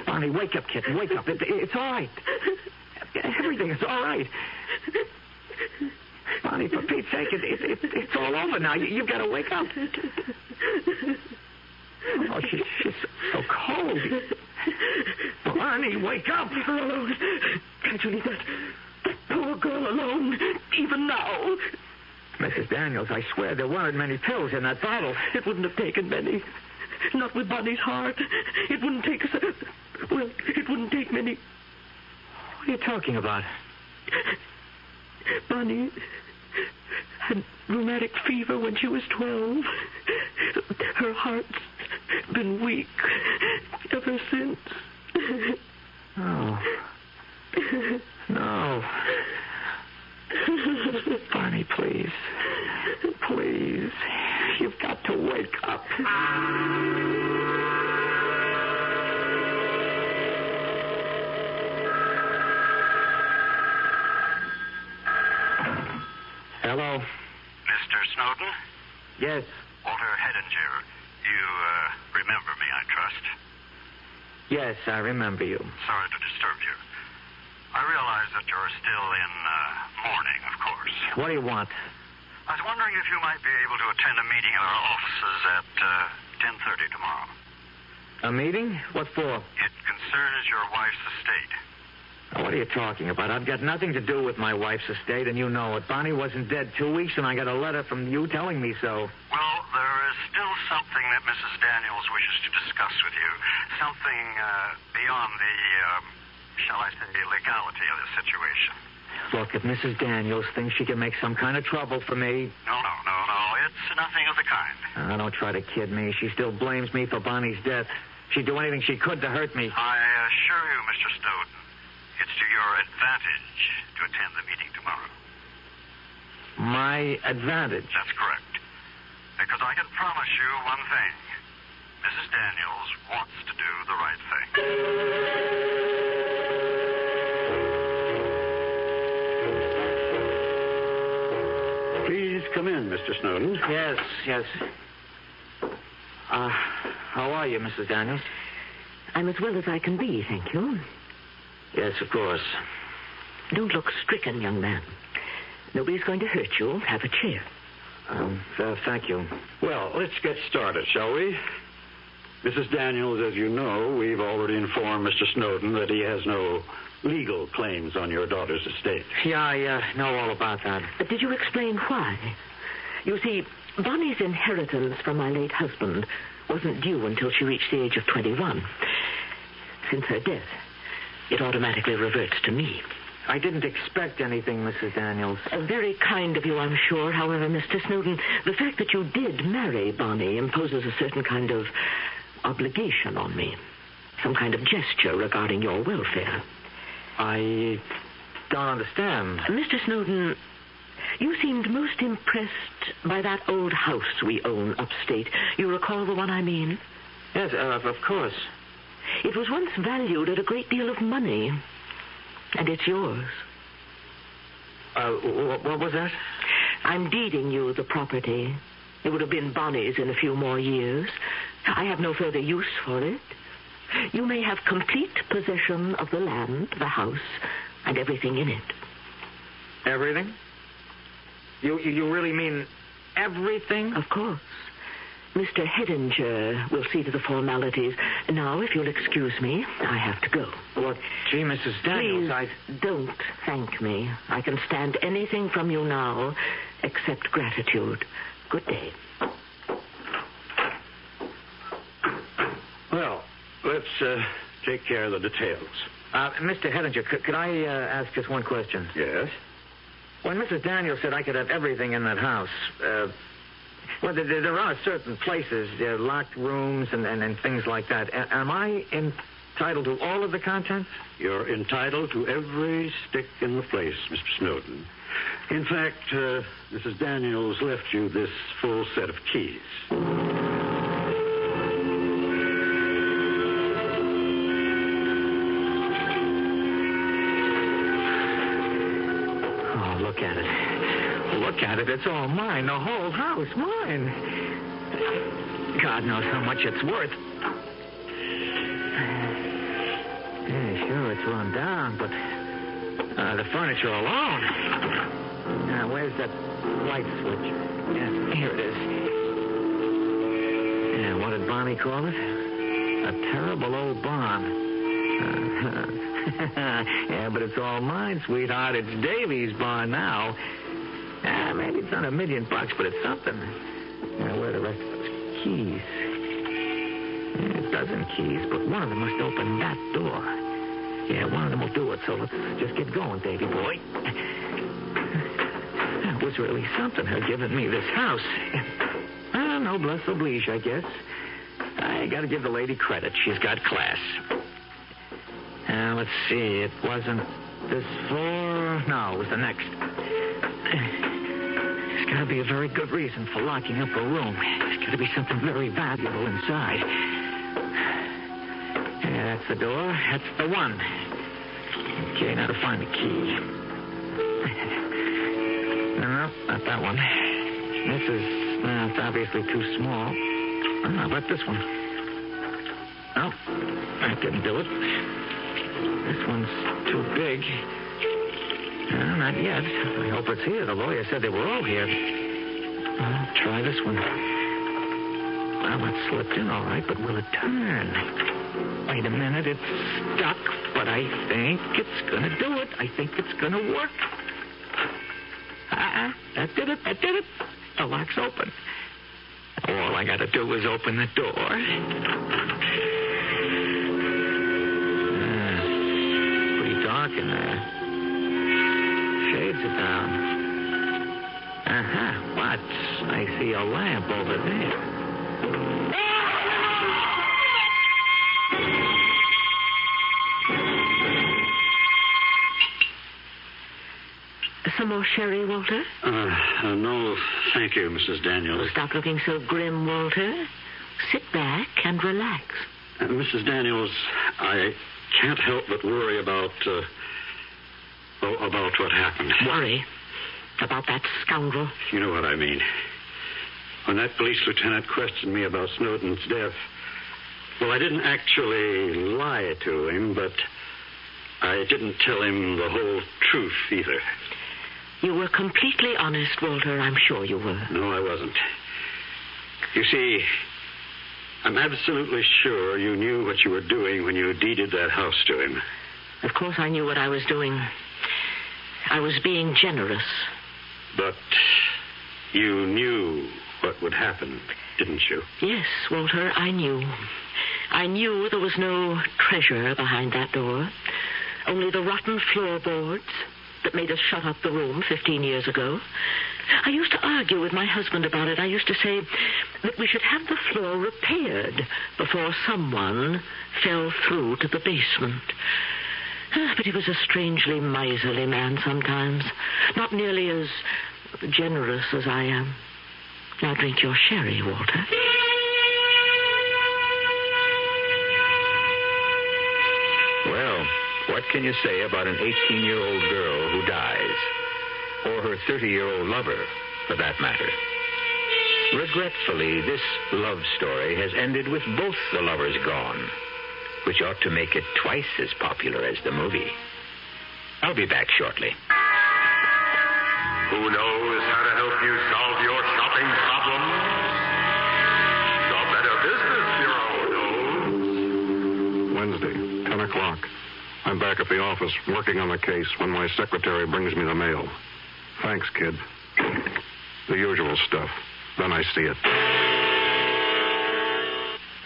Bonnie, wake up, kitten. Wake up. It's all right. Everything is all right. Bonnie, for Pete's sake, it's all over now. You've got to wake up. Oh, she's so cold. Bonnie, wake up. Leave her alone. Can't you leave that poor girl alone, even now? Mrs. Daniels, I swear there weren't many pills in that bottle. It wouldn't have taken many. Not with Bonnie's heart. It wouldn't take us... Well, it wouldn't take many. What are you talking about? Bonnie had rheumatic fever when she was 12. Her heart's been weak ever since. Oh. No. Bonnie, please. Please. You've got to wake up. Hello? Mr. Snowden? Yes. Walter Hedinger. You, remember me, I trust? Yes, I remember you. Sorry to disturb you. I realize that you're still in mourning, of course. What do you want? I was wondering if you might be able to attend a meeting at our offices at 10:30 tomorrow. A meeting? What for? It concerns your wife's estate. What are you talking about? I've got nothing to do with my wife's estate, and you know it. Bonnie wasn't dead 2 weeks, and I got a letter from you telling me so. Well, there is still something that Mrs. Daniels wishes to discuss with you. Something beyond the, shall I say, legality of the situation. Look, if Mrs. Daniels thinks she can make some kind of trouble for me... No. It's nothing of the kind. Don't try to kid me. She still blames me for Bonnie's death. She'd do anything she could to hurt me. I assure you, Mr. Snowden, it's to your advantage to attend the meeting tomorrow. My advantage? That's correct. Because I can promise you one thing. Mrs. Daniels wants to do the right thing. Please come in, Mr. Snowden. Yes. How are you, Mrs. Daniels? I'm as well as I can be, thank you. Yes, of course. Don't look stricken, young man. Nobody's going to hurt you. Have a chair. Thank you. Well, let's get started, shall we? Mrs. Daniels, as you know, we've already informed Mr. Snowden that he has no legal claims on your daughter's estate. Yeah, I know all about that. But did you explain why? You see, Bonnie's inheritance from my late husband wasn't due until she reached the age of 21. since her death, it automatically reverts to me. I didn't expect anything, Mrs. Daniels. Very kind of you, I'm sure. However, Mr. Snowden, the fact that you did marry Bonnie imposes a certain kind of obligation on me. Some kind of gesture regarding your welfare. I don't understand. Mr. Snowden, you seemed most impressed by that old house we own upstate. You recall the one I mean? Yes, of course. It was once valued at a great deal of money. And it's yours. What was that? I'm deeding you the property. It would have been Bonnie's in a few more years. I have no further use for it. You may have complete possession of the land, the house, and everything in it. Everything? You really mean everything? Of course. Mr. Hedinger will see to the formalities. Now, if you'll excuse me, I have to go. Well, gee, Mrs. Daniels, Please don't thank me. I can stand anything from you now except gratitude. Good day. Well, let's take care of the details. Mr. Hedinger, could I ask just one question? Yes? When Mrs. Daniels said I could have everything in that house, well, there are certain places, locked rooms and things like that. Am I entitled to all of the contents? You're entitled to every stick in the place, Mr. Snowden. In fact, Mrs. Daniels left you this full set of keys. Oh, look at it. Look at it. It's all mine. The whole house, mine. God knows how much it's worth. Yeah, sure, it's run down, but the furniture alone. Now, where's that light switch? Yeah, here it is. Yeah, what did Bonnie call it? A terrible old barn. Yeah, but it's all mine, sweetheart. It's Davy's barn now. Maybe it's not $1 million, but it's something. Now, where are the rest of those keys? A dozen keys, but one of them must open that door. Yeah, one of them will do it, so let's just get going, Davy boy. That was really something, her giving me this house. Noblesse oblige, I guess. I gotta give the lady credit. She's got class. Let's see, it wasn't this floor. No, it was the next. There's got to be a very good reason for locking up a room. There's got to be something very valuable inside. Yeah, that's the door. That's the one. Okay, now to find the key. No, not that one. This is, it's obviously too small. How about this one? No, that didn't do it. This one's too big. No, not yet. I hope it's here. The lawyer said they were all here. I'll try this one. Well, it slipped in all right, but will it turn? Wait a minute. It's stuck, but I think it's going to do it. I think it's going to work. That did it. That did it. The lock's open. All I got to do is open the door. Pretty dark in there. Shades are down. What? I see a lamp over there. Some more sherry, Walter? No, thank you, Mrs. Daniels. Stop looking so grim, Walter. Sit back and relax. Mrs. Daniels, I can't help but worry about what happened. Worry? About that scoundrel? You know what I mean. When that police lieutenant questioned me about Snowden's death, well, I didn't actually lie to him, but I didn't tell him the whole truth either. You were completely honest, Walter. I'm sure you were. No, I wasn't. You see, I'm absolutely sure you knew what you were doing when you deeded that house to him. Of course I knew what I was doing. I was being generous. But you knew what would happen, didn't you? Yes, Walter, I knew. I knew there was no treasure behind that door, only the rotten floorboards that made us shut up the room 15 years ago. I used to argue with my husband about it. I used to say that we should have the floor repaired before someone fell through to the basement. But he was a strangely miserly man sometimes, not nearly as generous as I am. Now drink your sherry, Walter. Well, what can you say about an 18-year-old girl who dies? Or her 30-year-old lover, for that matter? Regretfully, this love story has ended with both the lovers gone, which ought to make it twice as popular as the movie. I'll be back shortly. Who knows how to help you solve your shopping problems? The Better Business Bureau knows. Wednesday, 10 o'clock. I'm back at the office working on the case when my secretary brings me the mail. Thanks, kid. The usual stuff. Then I see it.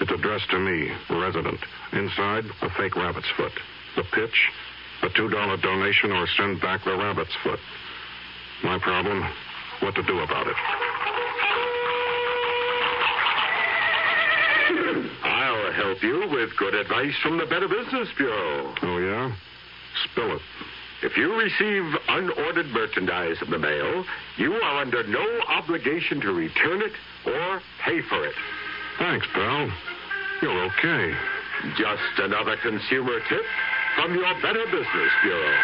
It's addressed to me, resident. Inside, a fake rabbit's foot. The pitch, a $2 donation or send back the rabbit's foot. My problem, what to do about it. I'll help you with good advice from the Better Business Bureau. Oh, yeah? Spill it. If you receive unordered merchandise in the mail, you are under no obligation to return it or pay for it. Thanks, pal. You're okay. Just another consumer tip from your Better Business Bureau.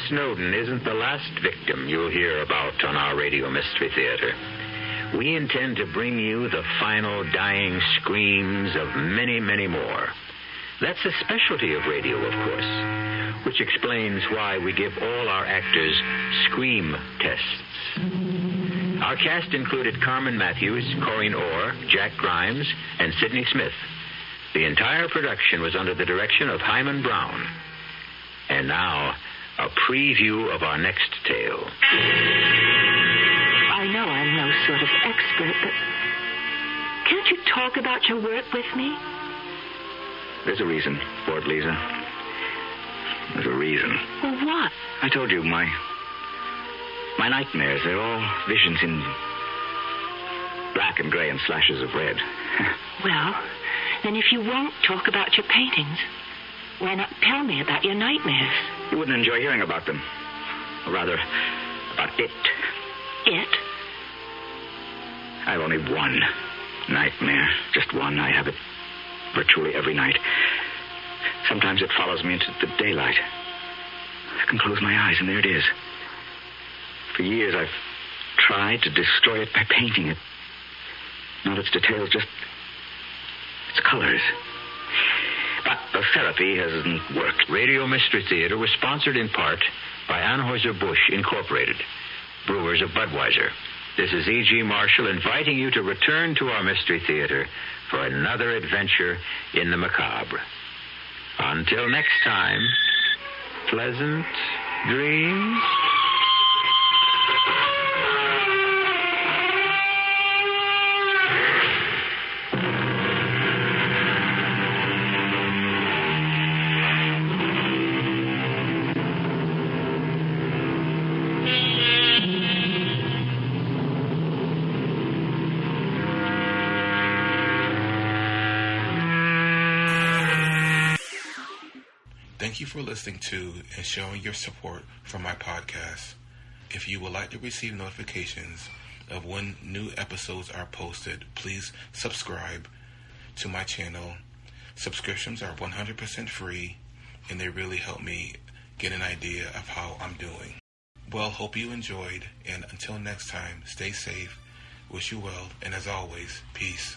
Snowden isn't the last victim you'll hear about on our Radio Mystery Theater. We intend to bring you the final dying screams of many, many more. That's a specialty of radio, of course, which explains why we give all our actors scream tests. Our cast included Carmen Matthews, Corinne Orr, Jack Grimes, and Sidney Smith. The entire production was under the direction of Hyman Brown. And now, a preview of our next tale. I know I'm no sort of expert, but can't you talk about your work with me? There's a reason for it, Lisa. There's a reason. Well, what? I told you, my nightmares, they're all visions in black and gray and slashes of red. Well, then if you won't talk about your paintings, why not tell me about your nightmares? You wouldn't enjoy hearing about them. Or rather, about it. It? I have only one nightmare. Just one. I have it virtually every night. Sometimes it follows me into the daylight. I can close my eyes, and there it is. For years, I've tried to destroy it by painting it. Not its details, just its colors. But the therapy hasn't worked. Radio Mystery Theater was sponsored in part by Anheuser-Busch Incorporated, brewers of Budweiser. This is E.G. Marshall inviting you to return to our Mystery Theater for another adventure in the macabre. Until next time, pleasant dreams. Thank you for listening to and showing your support for my podcast. If you would like to receive notifications of when new episodes are posted, please subscribe to my channel. Subscriptions are 100% free, and they really help me get an idea of how I'm doing. Well, hope you enjoyed, and until next time, stay safe, wish you well, and as always, peace.